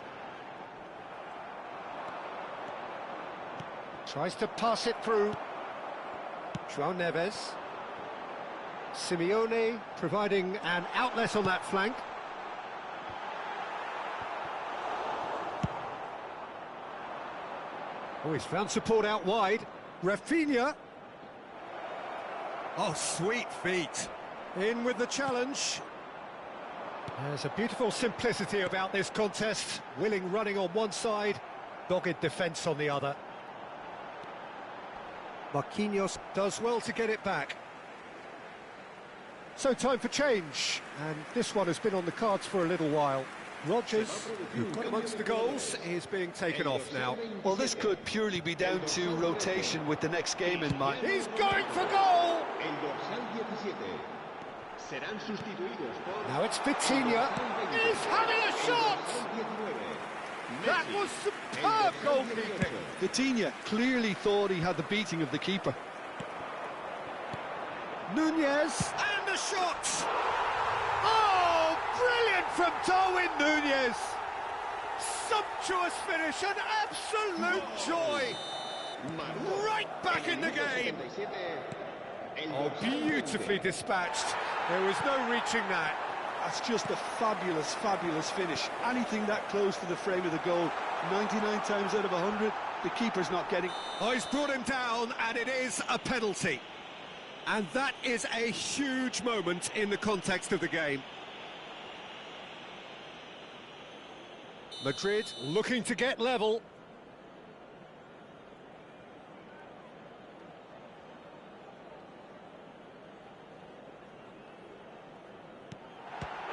Tries to pass it through. João Neves. Simeone providing an outlet on that flank. Oh, he's found support out wide. Rafinha. Oh, sweet feet. In with the challenge. There's a beautiful simplicity about this contest. Willing running on one side, dogged defence on the other. Marquinhos does well to get it back. So time for change, and this one has been on the cards for a little while. Rodgers, who got amongst the goals, is being taken off now. Well, this could purely be down to rotation with the next game in mind. He's going for goal! Now it's Vitinha. He's having a shot! That was superb goalkeeping. Vitinha clearly thought he had the beating of the keeper. Nunez, and the shot! Oh, brilliant from Darwin Nunez! Sumptuous finish, an absolute joy! Right back in the game! Oh, beautifully dispatched. There was no reaching that. That's just a fabulous, fabulous finish. Anything that close to the frame of the goal, 99 times out of 100, the keeper's not getting. Oh, he's brought him down, and it is a penalty. And that is a huge moment in the context of the game. Madrid looking to get level.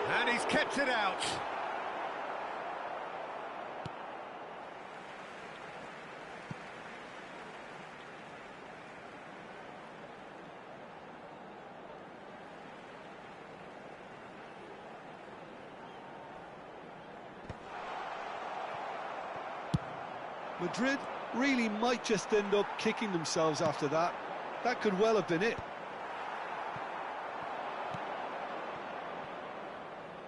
And he's kept it out. Madrid really might just end up kicking themselves after that. That could well have been it.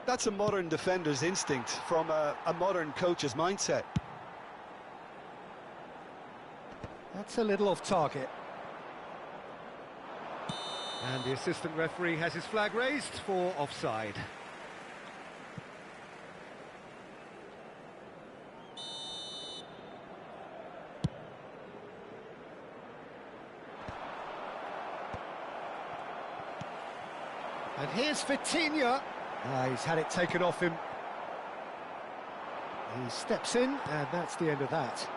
That's a modern defender's instinct from a modern coach's mindset. That's a little off target. And the assistant referee has his flag raised for offside. And here's Vitinha. He's had it taken off him. He steps in, and that's the end of that.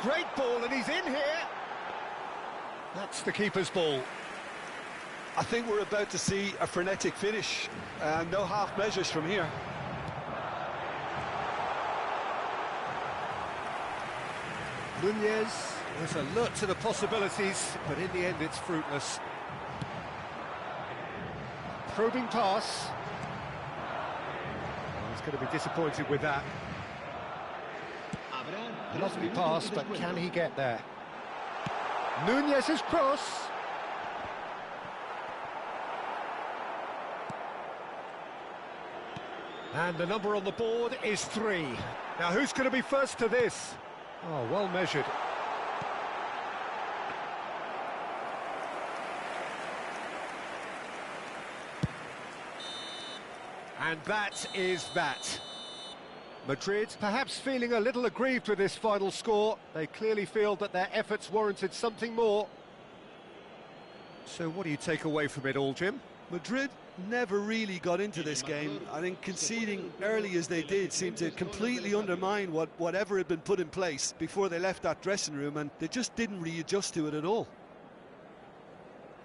Great ball, and he's in here. That's the keeper's ball. I think we're about to see a frenetic finish. No half measures from here. Nunez was alert to the possibilities, but in the end it's fruitless. Probing pass. Oh, he's going to be disappointed with that. Lovely pass, but can he get there? Nunez's cross. And the number on the board is 3. Now who's going to be first to this? Oh, well measured. And that is that. Madrid perhaps feeling a little aggrieved with this final score. They clearly feel that their efforts warranted something more. So what do you take away from it all, Jim? Madrid never really got into this game. I think conceding early as they did seemed to completely undermine whatever had been put in place before they left that dressing room, and they just didn't readjust to it at all.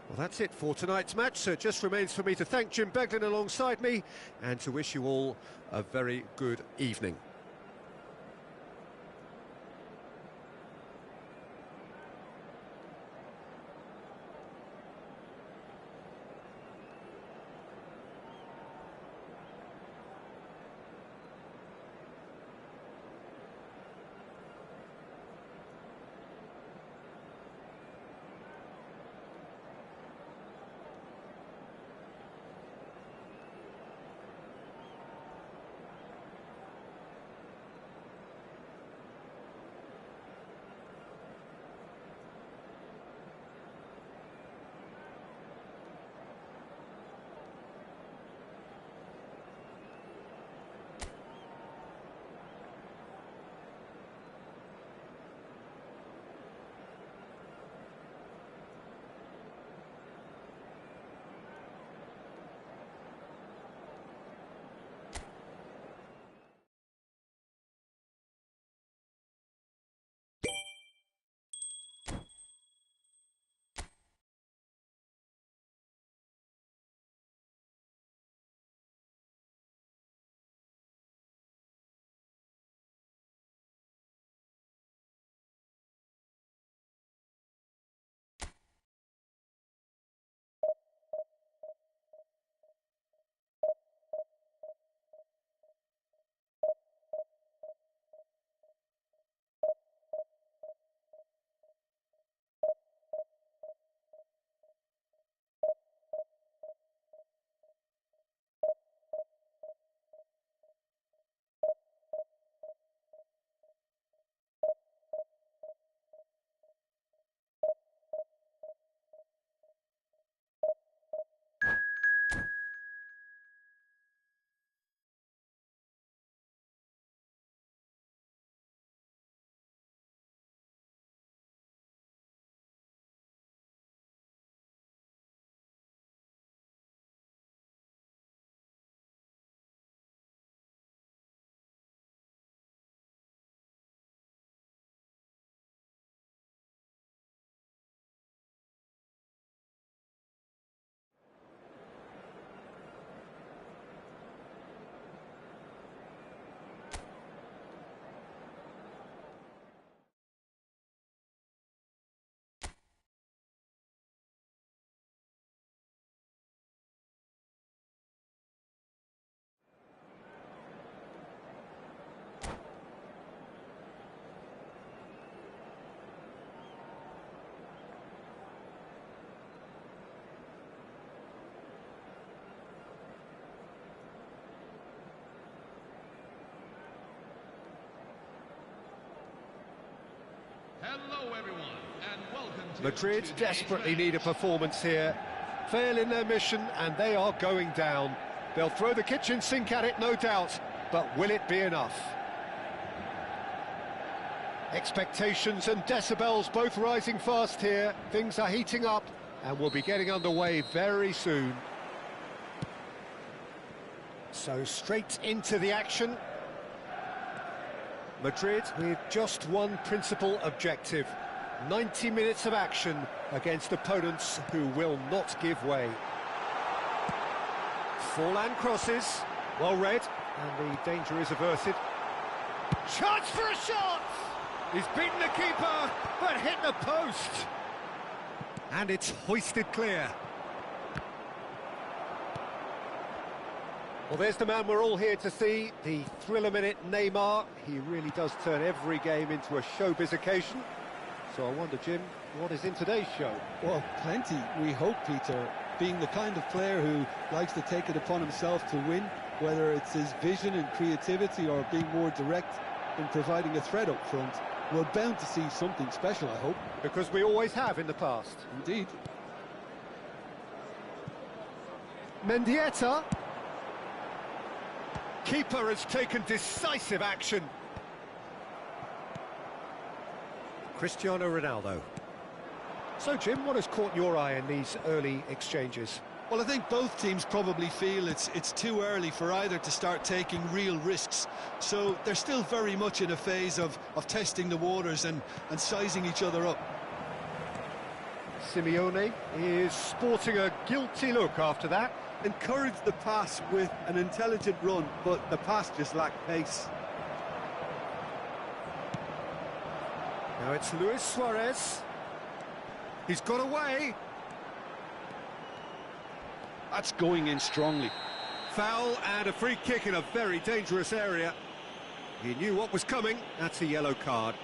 Well, that's it for tonight's match, so it just remains for me to thank Jim Beglin alongside me and to wish you all a very good evening. Hello, everyone, and welcome to Madrid today's desperately match. need a performance here. Fail in their mission and they are going down. They'll throw the kitchen sink at it, no doubt, but will it be enough? Expectations and decibels both rising fast here. Things are heating up and we'll be getting underway very soon. So straight into the action. Madrid with just one principal objective. 90 minutes of action against opponents who will not give way. Forlan crosses, well read, and the danger is averted. Chance for a shot! He's beaten the keeper, but hit the post. And it's hoisted clear. Well, there's the man we're all here to see, the thriller-minute Neymar. He really does turn every game into a showbiz occasion. So I wonder, Jim, what is in today's show? Well, plenty, we hope, Peter. Being the kind of player who likes to take it upon himself to win, whether it's his vision and creativity or being more direct in providing a threat up front, we're bound to see something special, I hope. Because we always have in the past. Indeed. Mendieta. Keeper has taken decisive action. Cristiano Ronaldo. So, Jim, what has caught your eye in these early exchanges? Well, I think both teams probably feel it's too early for either to start taking real risks. So they're still very much in a phase of testing the waters and sizing each other up. Simeone is sporting a guilty look after that. Encouraged the pass with an intelligent run, but the pass just lacked pace. Now it's Luis Suarez. He's got away. That's going in strongly. Foul and a free kick in a very dangerous area. He knew what was coming. That's a yellow card.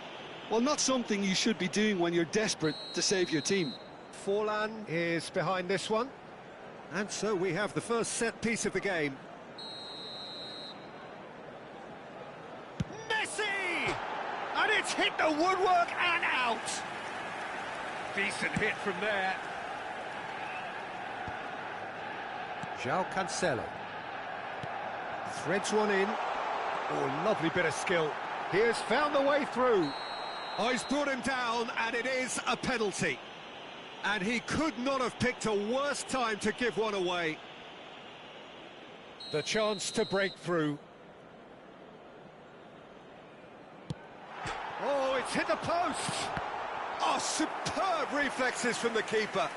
Well, not something you should be doing when you're desperate to save your team. Forlan is behind this one. And so we have the first set piece of the game. Messi! And it's hit the woodwork and out. Decent hit from there. João Cancelo. Threads one in. Oh, lovely bit of skill. He has found the way through. Oh, he's brought him down, and it is a penalty. And he could not have picked a worse time to give one away. The chance to break through. Oh, it's hit the post. Oh, superb reflexes from the keeper.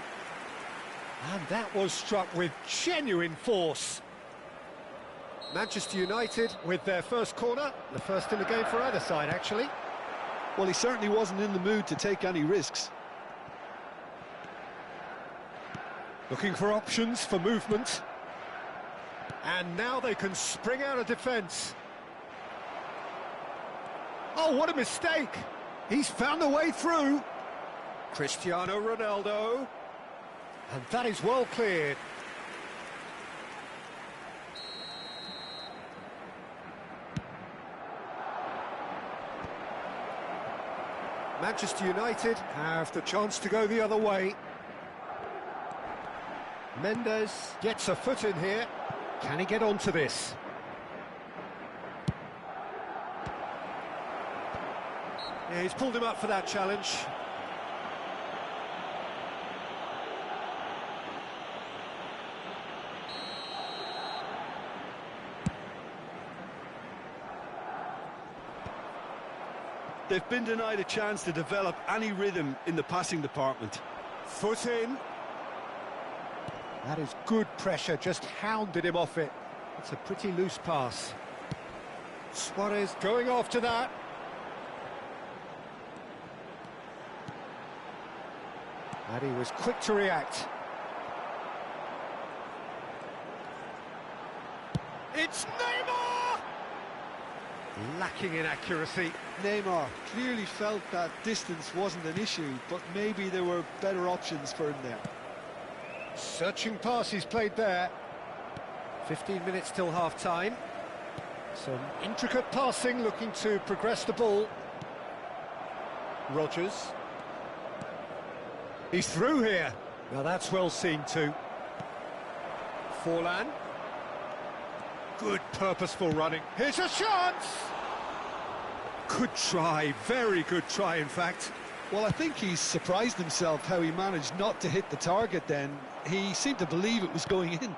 And that was struck with genuine force. Manchester United with their first corner, the first in the game for either side, actually. Well, he certainly wasn't in the mood to take any risks. Looking for options for movement. And now they can spring out of defence. Oh, what a mistake! He's found a way through. Cristiano Ronaldo. And that is well cleared. Manchester United have the chance to go the other way. Mendes gets a foot in here. Can he get onto this? Yeah, he's pulled him up for that challenge. They've been denied a chance to develop any rhythm in the passing department. Foot in. That is good pressure, just hounded him off it. It's a pretty loose pass. Suarez going after that. And he was quick to react. It's Neymar! Lacking in accuracy. Neymar clearly felt that distance wasn't an issue, but maybe there were better options for him there. Searching pass he's played there. 15 minutes till half-time. Some intricate passing, looking to progress the ball. Rodgers. He's through here. Now that's well seen too. Forlan. Good purposeful running. Here's a chance! Good try, very good try in fact. Well, I think he's surprised himself how he managed not to hit the target then. He seemed to believe it was going in.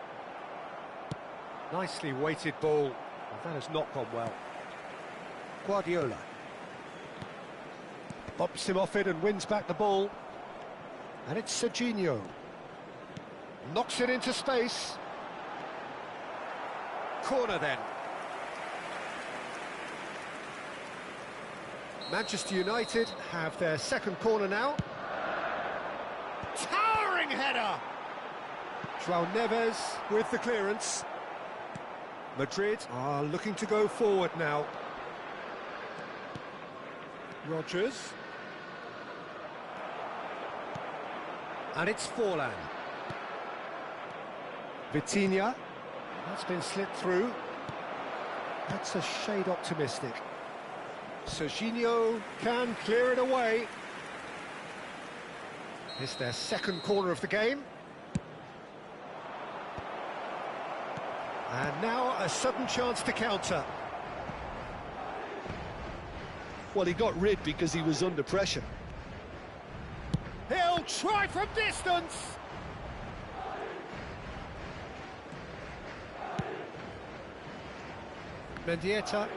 Nicely weighted ball. Well, that has not gone well. Guardiola. Bops him off it and wins back the ball. And it's Serginho. Knocks it into space. Corner then. Manchester United have their second corner now. Towering header! João Neves with the clearance. Madrid are looking to go forward now. Rodgers. And it's Forlan. Vitinha. That's been slipped through. That's a shade optimistic. Serginho can clear it away. It's their second corner of the game. And now a sudden chance to counter. Well, he got rid because he was under pressure. He'll try from distance. Mendieta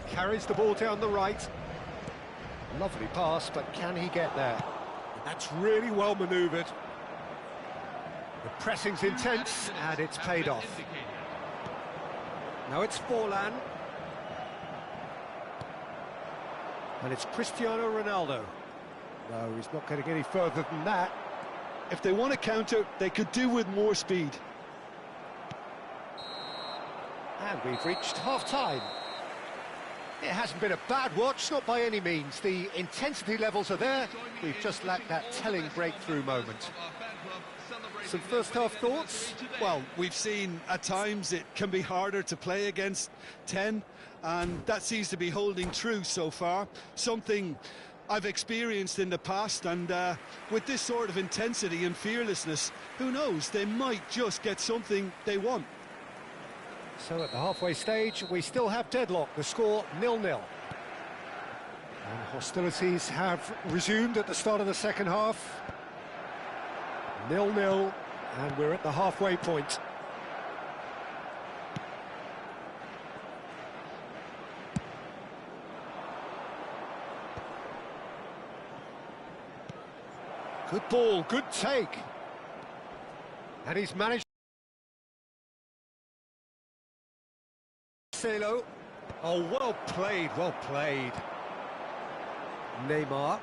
carries the ball down the right. Lovely pass, but can he get there? That's really well manoeuvred. The pressing's intense, and it's paid off. Now it's Forlan. And it's Cristiano Ronaldo. No, he's not going to get any further than that. If they want to counter, they could do with more speed. And we've reached half-time. It hasn't been a bad watch, not by any means. The intensity levels are there. We've just lacked that telling breakthrough moment. Some first-half thoughts? Well, we've seen at times it can be harder to play against 10, and that seems to be holding true so far. Something I've experienced in the past, and with this sort of intensity and fearlessness, who knows, they might just get something they want. So at the halfway stage, we still have deadlock, the score 0-0. And hostilities have resumed at the start of the second half. 0-0, and we're at the halfway point. Good ball, good take. And he's managed. Marcelo. Oh, well played, well played. Neymar.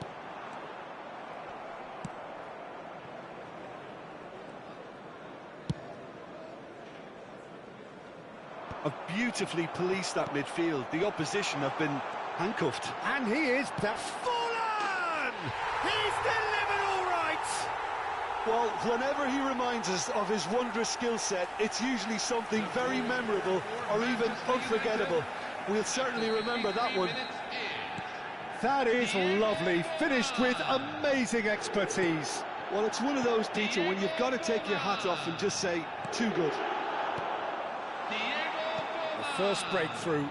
Have beautifully policed that midfield. The opposition have been handcuffed. And he is that Forlan! He's delivered all right! Well, whenever he reminds us of his wondrous skill set, it's usually something very memorable or even unforgettable. We'll certainly remember that one. That is lovely, finished with amazing expertise. Well, it's one of those, Peter, when you've got to take your hat off and just say, too good. The first breakthrough.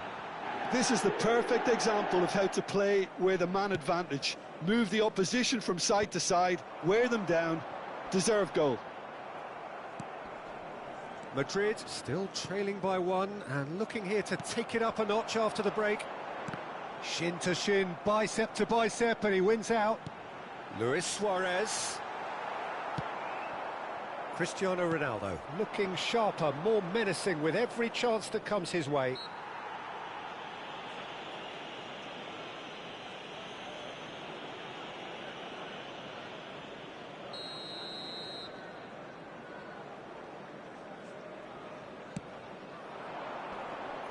This is the perfect example of how to play with a man advantage. Move the opposition from side to side, wear them down, deserve goal. Madrid still trailing by one and looking here to take it up a notch after the break. Shin to shin, bicep to bicep, and he wins out. Luis Suarez. Cristiano Ronaldo looking sharper, more menacing with every chance that comes his way.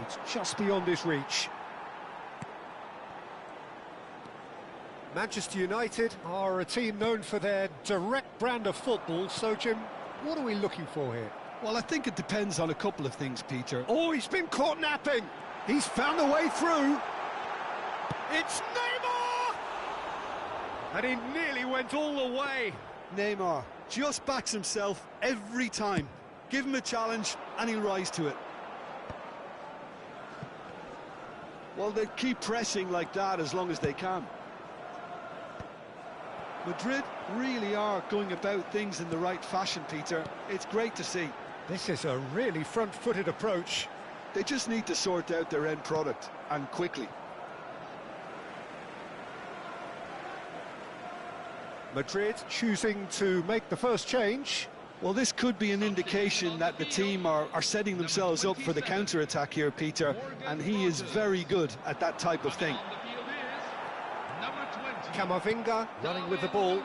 It's just beyond his reach. Manchester United are a team known for their direct brand of football, so Jim, what are we looking for here? Well, I think it depends on a couple of things, Peter. Oh, he's been caught napping! He's found a way through! It's Neymar! And he nearly went all the way. Neymar just backs himself every time. Give him a challenge and he'll rise to it. Well, they keep pressing like that as long as they can. Madrid really are going about things in the right fashion, Peter. It's great to see. This is a really front-footed approach. They just need to sort out their end product, and quickly. Madrid choosing to make the first change. Well, this could be an indication that the team are setting themselves up for the counter-attack here, Peter, and he is very good at that type of thing. Camavinga running with the ball.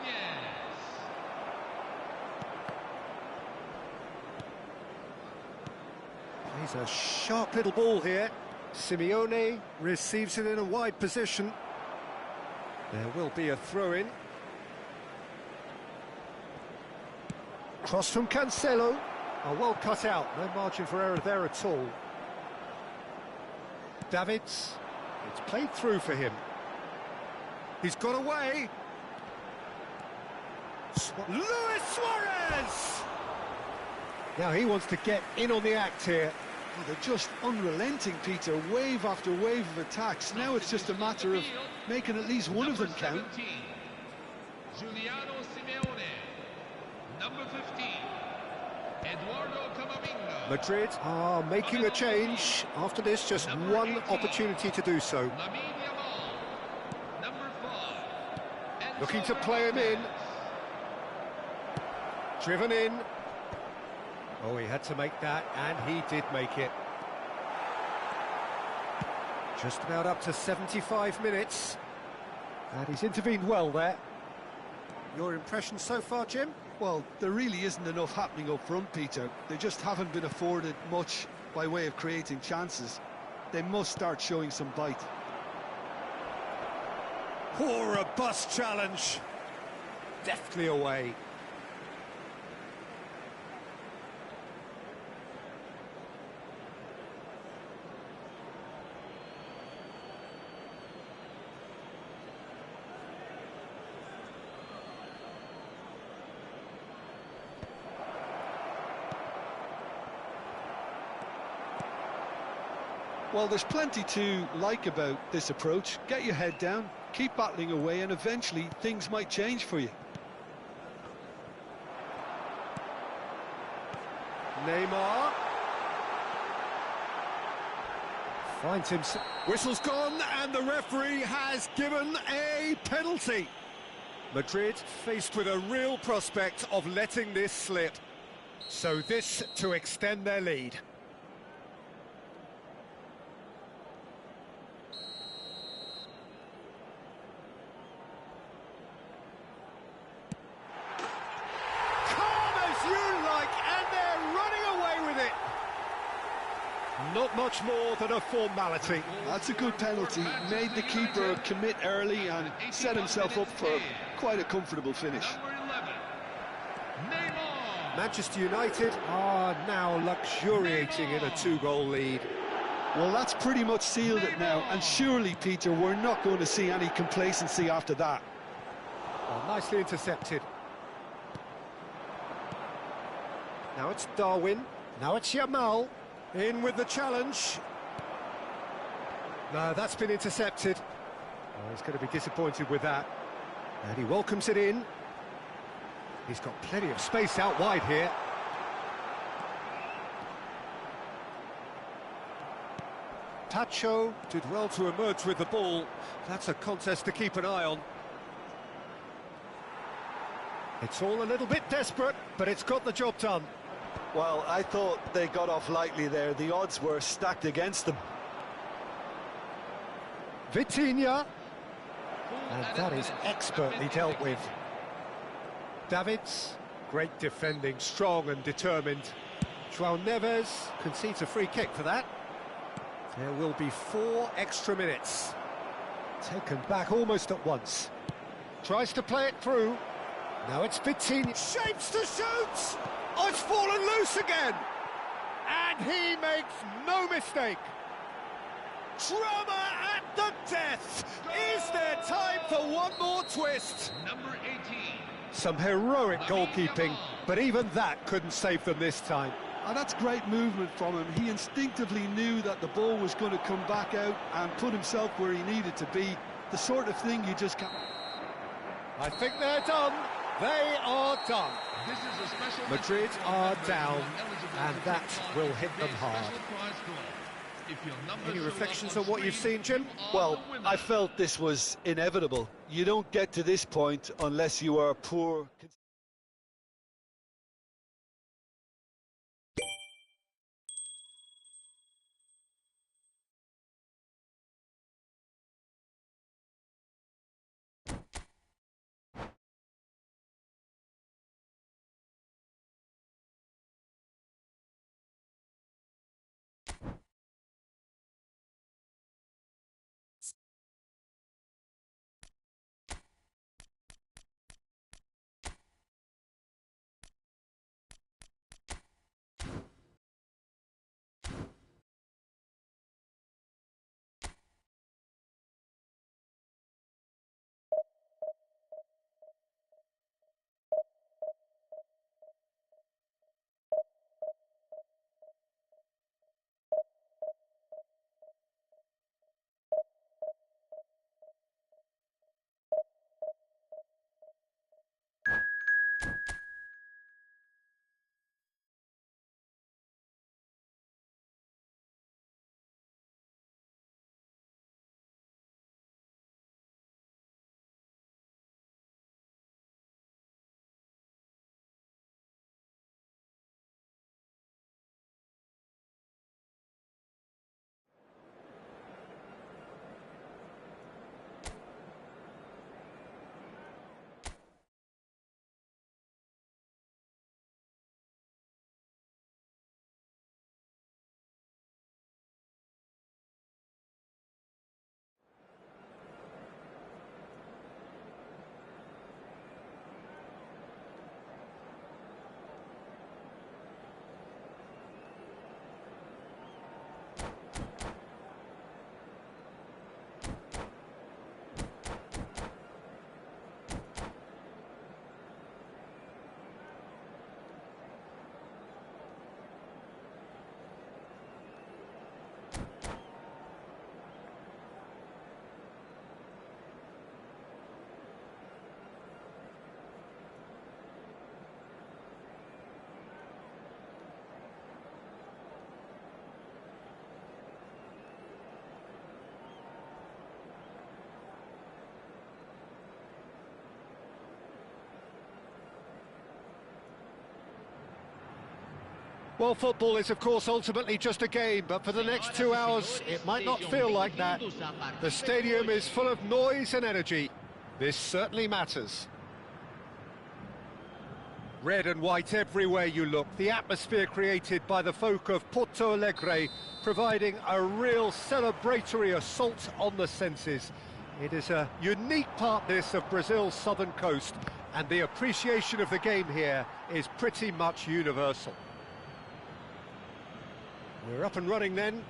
He's a sharp little ball here. Simeone receives it in a wide position. There will be a throw-in. Cross from Cancelo. Oh, well cut out. No margin for error there at all. Davids. It's played through for him. He's got away. Luis Suarez! Now he wants to get in on the act here. Oh, they're just unrelenting, Peter. Wave after wave of attacks. Now it's just a matter of making at least one of them count. Giuliano Simeone. Number 15, Eduardo Camavinga. Madrid are making a change. After this, just one opportunity to do so. Number 5, Looking to play him in. Driven in. Oh, he had to make that, and he did make it. Just about up to 75 minutes. And he's intervened well there. Your impression so far, Jim? Well, there really isn't enough happening up front, Peter. They just haven't been afforded much by way of creating chances. They must start showing some bite. Poor a bust challenge. Deftly away. Well, there's plenty to like about this approach. Get your head down, keep battling away, and eventually things might change for you. Neymar. Finds him. Whistle's gone, and the referee has given a penalty. Madrid faced with a real prospect of letting this slip. So this to extend their lead. Not much more than a formality. That's a good penalty. Made the keeper commit early and set himself up for quite a comfortable finish. Number 11, Neymar. Manchester United are now luxuriating in a 2-goal lead. Well, that's pretty much sealed it now, and surely, Peter, we're not going to see any complacency after that. Oh, nicely intercepted. Now it's Darwin. Now it's Yamal. In with the challenge. No, that's been intercepted. Oh, he's going to be disappointed with that. And he welcomes it in. He's got plenty of space out wide here. Tacho did well to emerge with the ball. That's a contest to keep an eye on. It's all a little bit desperate, but it's got the job done. Well, I thought they got off lightly there. The odds were stacked against them. Vitinha. And that is expertly dealt with. Davids, great defending, strong and determined. João Neves concedes a free kick for that. There will be 4 extra minutes. Taken back almost at once. Tries to play it through. Now it's Vitinha. Shapes to shoot! Oh, it's fallen loose again! And he makes no mistake. Drama at the death! Is there time for one more twist? Number 18. Some heroic goalkeeping, but even that couldn't save them this time. And that's great movement from him. He instinctively knew that the ball was going to come back out and put himself where he needed to be. The sort of thing you just can't... I think they're done. They are done. This is a special Madrid are down, and that will hit them hard. Any reflections on what you've seen, Jim? Well, I felt this was inevitable. You don't get to this point unless you are poor. Well, football is, of course, ultimately just a game, but for the next 2 hours, it might not feel like that. The stadium is full of noise and energy. This certainly matters. Red and white everywhere you look, the atmosphere created by the folk of Porto Alegre, providing a real celebratory assault on the senses. It is a unique part, this, of Brazil's southern coast, and the appreciation of the game here is pretty much universal. We're up and running then.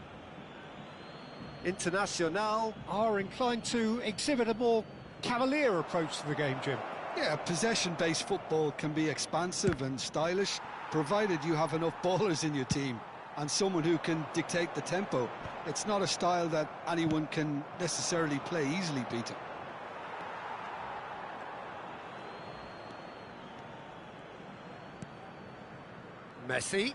Internacional are inclined to exhibit a more cavalier approach to the game, Jim. Yeah, possession-based football can be expansive and stylish, provided you have enough ballers in your team and someone who can dictate the tempo. It's not a style that anyone can necessarily play easily, Peter. Messi.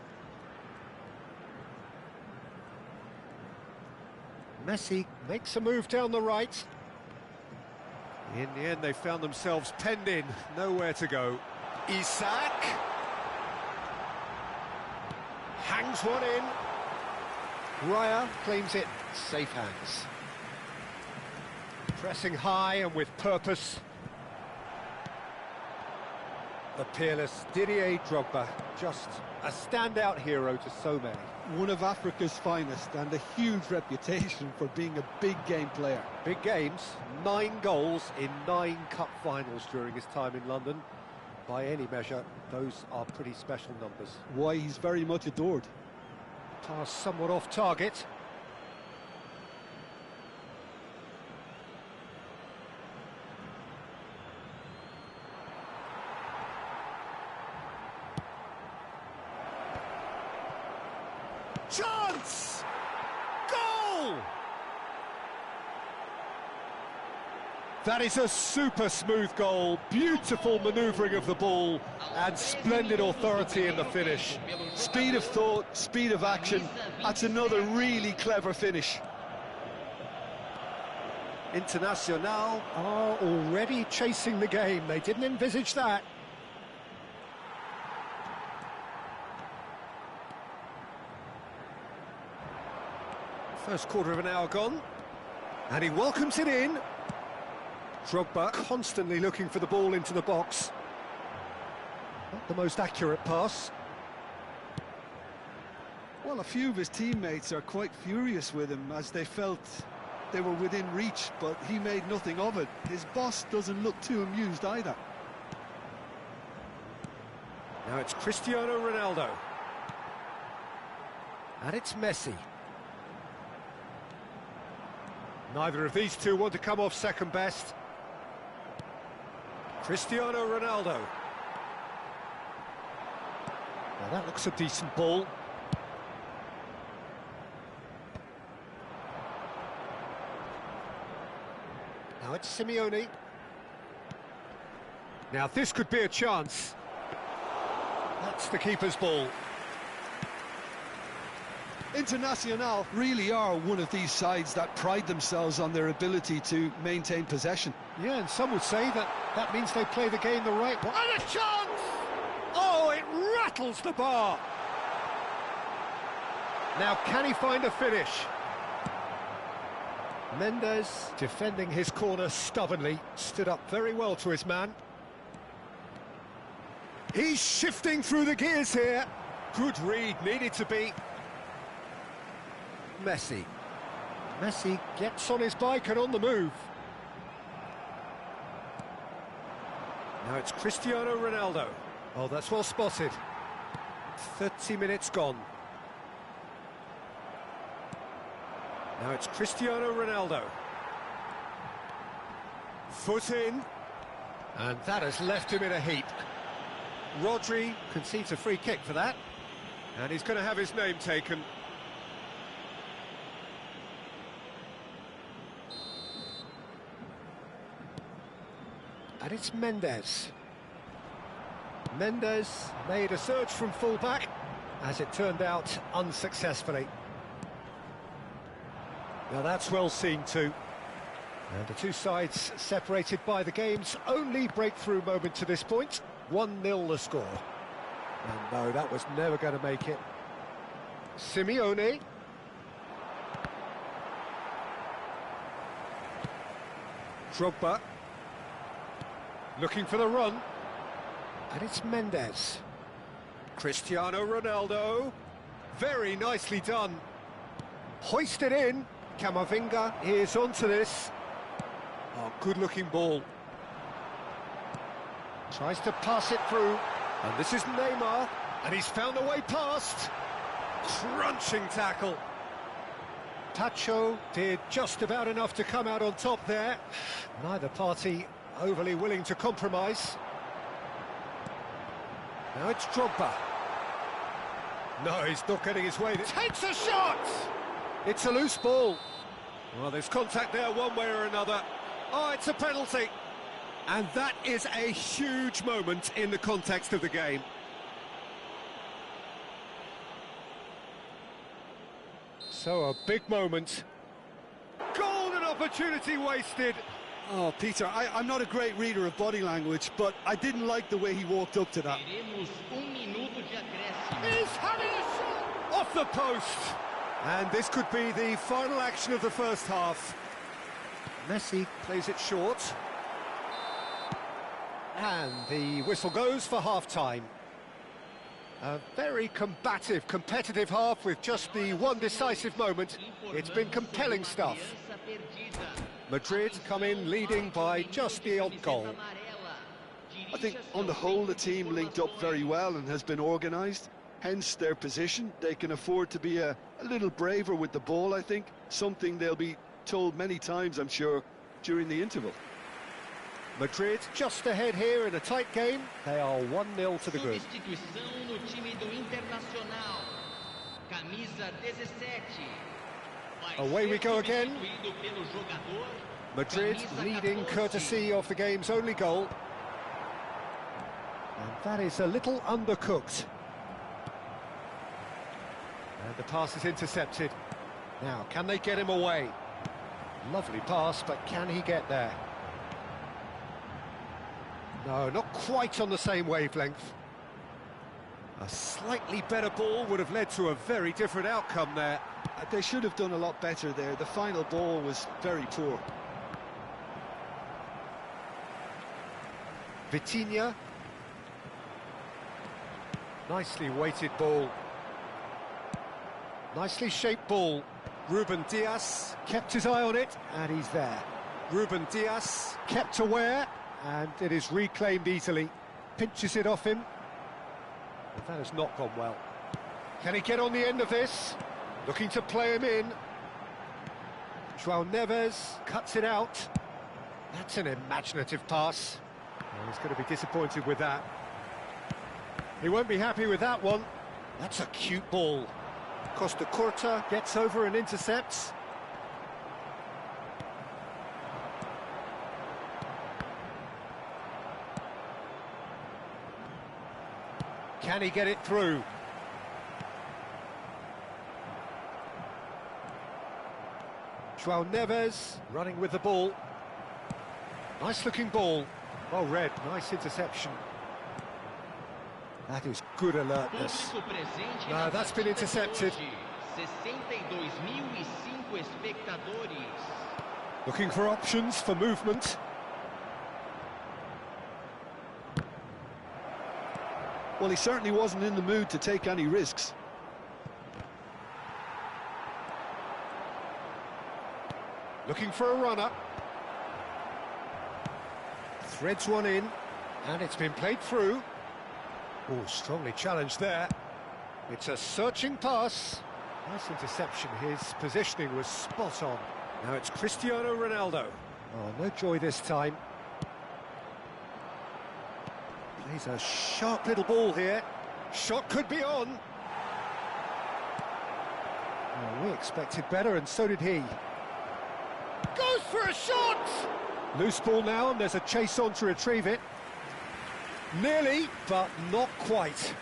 Messi makes a move down the right. In the end, they found themselves penned in, nowhere to go. Isaac hangs one in. Raya claims it, safe hands. Pressing high and with purpose. The peerless Didier Drogba, just a standout hero to so many. One of Africa's finest and a huge reputation for being a big game player. Big games, 9 goals in 9 cup finals during his time in London. By any measure, those are pretty special numbers. Why, he's very much adored. Pass somewhat off target. Chance! Goal! That is a super smooth goal, beautiful manoeuvring of the ball, and splendid authority in the finish. Speed of thought, speed of action, that's another really clever finish. Internacional are already chasing the game, they didn't envisage that. First quarter of an hour gone, and he welcomes it in. Drogba constantly looking for the ball into the box. Not the most accurate pass. Well, a few of his teammates are quite furious with him as they felt they were within reach, but he made nothing of it. His boss doesn't look too amused either. Now it's Cristiano Ronaldo. And it's Messi. Neither of these two want to come off second best. Cristiano Ronaldo. Now that looks a decent ball. Now it's Simeone. Now this could be a chance. That's the keeper's ball. Internacional really are one of these sides that pride themselves on their ability to maintain possession. Yeah, and some would say that that means they play the game the right way. And a chance! Oh, it rattles the bar. Now, can he find a finish? Mendes, defending his corner stubbornly, stood up very well to his man. He's shifting through the gears here. Good read, needed to be. Messi. Messi gets on his bike and on the move. Now it's Cristiano Ronaldo. Oh, that's well spotted. 30 minutes gone. Now it's Cristiano Ronaldo. Foot in. And that has left him in a heap. Rodri concedes a free kick for that. And he's going to have his name taken. And it's Mendes. Mendes made a surge from full-back, as it turned out, unsuccessfully. Now that's well seen too. And the two sides separated by the game's only breakthrough moment to this point. 1-0 the score. And no, that was never going to make it. Simeone. Drogba. Looking for the run. And it's Mendes. Cristiano Ronaldo. Very nicely done. Hoisted in. Camavinga is onto this. Oh, good-looking ball. Tries to pass it through. And this is Neymar. And he's found a way past. Crunching tackle. Tacho did just about enough to come out on top there. Neither party overly willing to compromise. Now it's Drogba. No, he's not getting his way. Takes a shot! It's a loose ball. Well, there's contact there one way or another. Oh, it's a penalty. And that is a huge moment in the context of the game. So a big moment. Golden opportunity wasted. Oh, Peter, I'm not a great reader of body language, but I didn't like the way he walked up to that. He's having a shot off the post. And this could be the final action of the first half. Messi plays it short. And the whistle goes for half-time. A very combative, competitive half with just the one decisive moment. It's been compelling stuff. Madrid come in leading by just the odd goal. I think on the whole the team linked up very well and has been organised, hence their position. They can afford to be a little braver with the ball, I think, something they'll be told many times, I'm sure, during the interval. Madrid just ahead here in a tight game. They are 1-0 to the group. Camisa 17. Away we go again. Madrid leading courtesy of the game's only goal. And that is a little undercooked. And the pass is intercepted. Now, can they get him away? Lovely pass, but can he get there? No, not quite on the same wavelength. A slightly better ball would have led to a very different outcome there. They should have done a lot better there. The final ball was very poor. Vitinha. Nicely weighted ball. Nicely shaped ball. Ruben Dias kept his eye on it, and he's there. Ruben Dias kept aware, and it is reclaimed easily. Pinches it off him. But that has not gone well. Can he get on the end of this? Looking to play him in. João Neves cuts it out. That's an imaginative pass. Oh, he's going to be disappointed with that. He won't be happy with that one. That's a cute ball. Costa Curta gets over and intercepts. Can he get it through? João Neves running with the ball. Nice looking ball. Well read, nice interception. That is good alertness. No, that's been intercepted. Looking for options for movement. Well, he certainly wasn't in the mood to take any risks. Looking for a runner. Threads one in, and it's been played through. Oh, strongly challenged there. It's a searching pass. Nice interception. His positioning was spot on. Now it's Cristiano Ronaldo. Oh, no joy this time. Plays a sharp little ball here. Shot could be on. Oh, we expected better, and so did he. Goes for a shot! Loose ball now, and there's a chase on to retrieve it. Nearly, but not quite.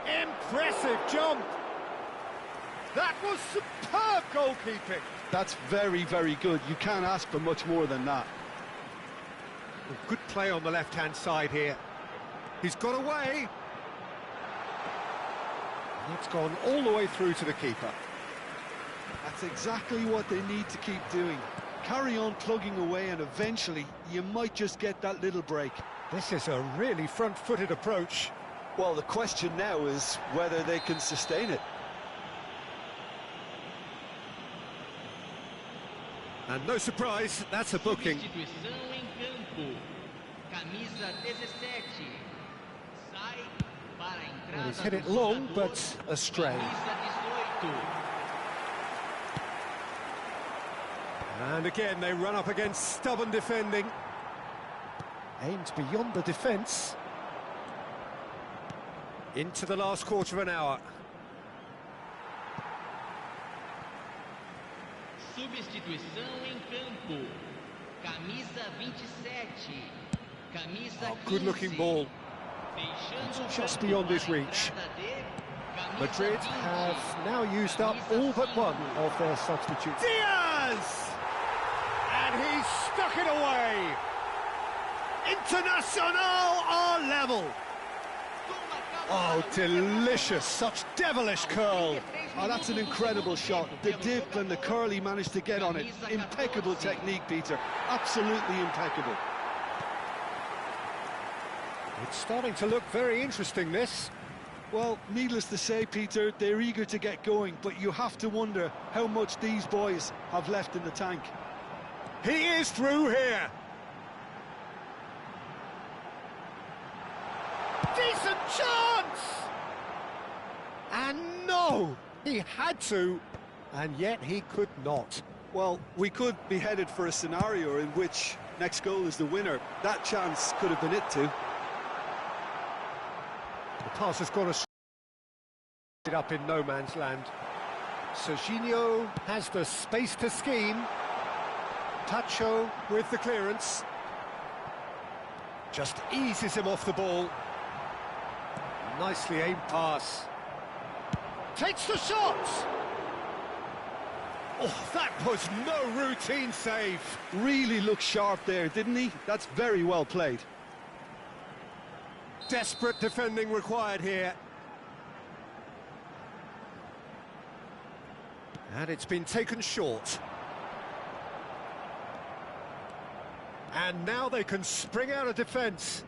Impressive jump! That was superb goalkeeping! That's very, very good. You can't ask for much more than that. Good play on the left-hand side here. He's got away. It's gone all the way through to the keeper. That's exactly what they need to keep doing. Carry on plugging away, and eventually you might just get that little break. This is a really front-footed approach. Well, the question now is whether they can sustain it. And no surprise, that's a booking. Well, he's hit it long, but astray. And again, they run up against stubborn defending. Aimed beyond the defence. Into the last quarter of an hour. Substituição em campo. Camisa 27. Camisa 15. Good looking ball. It's just beyond his reach. Madrid have now used up all but one of their substitutes. Diaz! And he's stuck it away. Internacional are level. Oh, delicious, such devilish curl. Oh, that's an incredible shot. The dip and the curl he managed to get on it. Impeccable technique, Peter. Absolutely impeccable. It's starting to look very interesting, this. Well, needless to say, Peter, they're eager to get going, but you have to wonder how much these boys have left in the tank. He is through here. Decent chance! And no, he had to, and yet he could not. Well, we could be headed for a scenario in which next goal is the winner. That chance could have been it too. The pass has got it up in no man's land. Serginho has the space to scheme. Tacho with the clearance. Just eases him off the ball. Nicely aimed pass. Takes the shot! Oh, that was no routine save. Really looked sharp there, didn't he? That's very well played. Desperate defending required here. And it's been taken short. And now they can spring out of defence.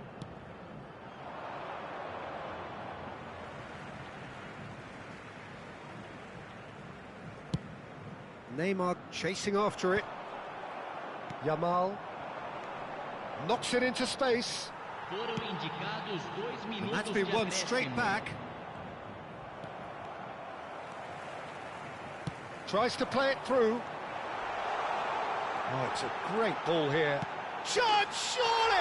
Neymar chasing after it. Yamal knocks it into space. And that's been won straight back. Tries to play it through. Oh, it's a great ball here. Shot, surely!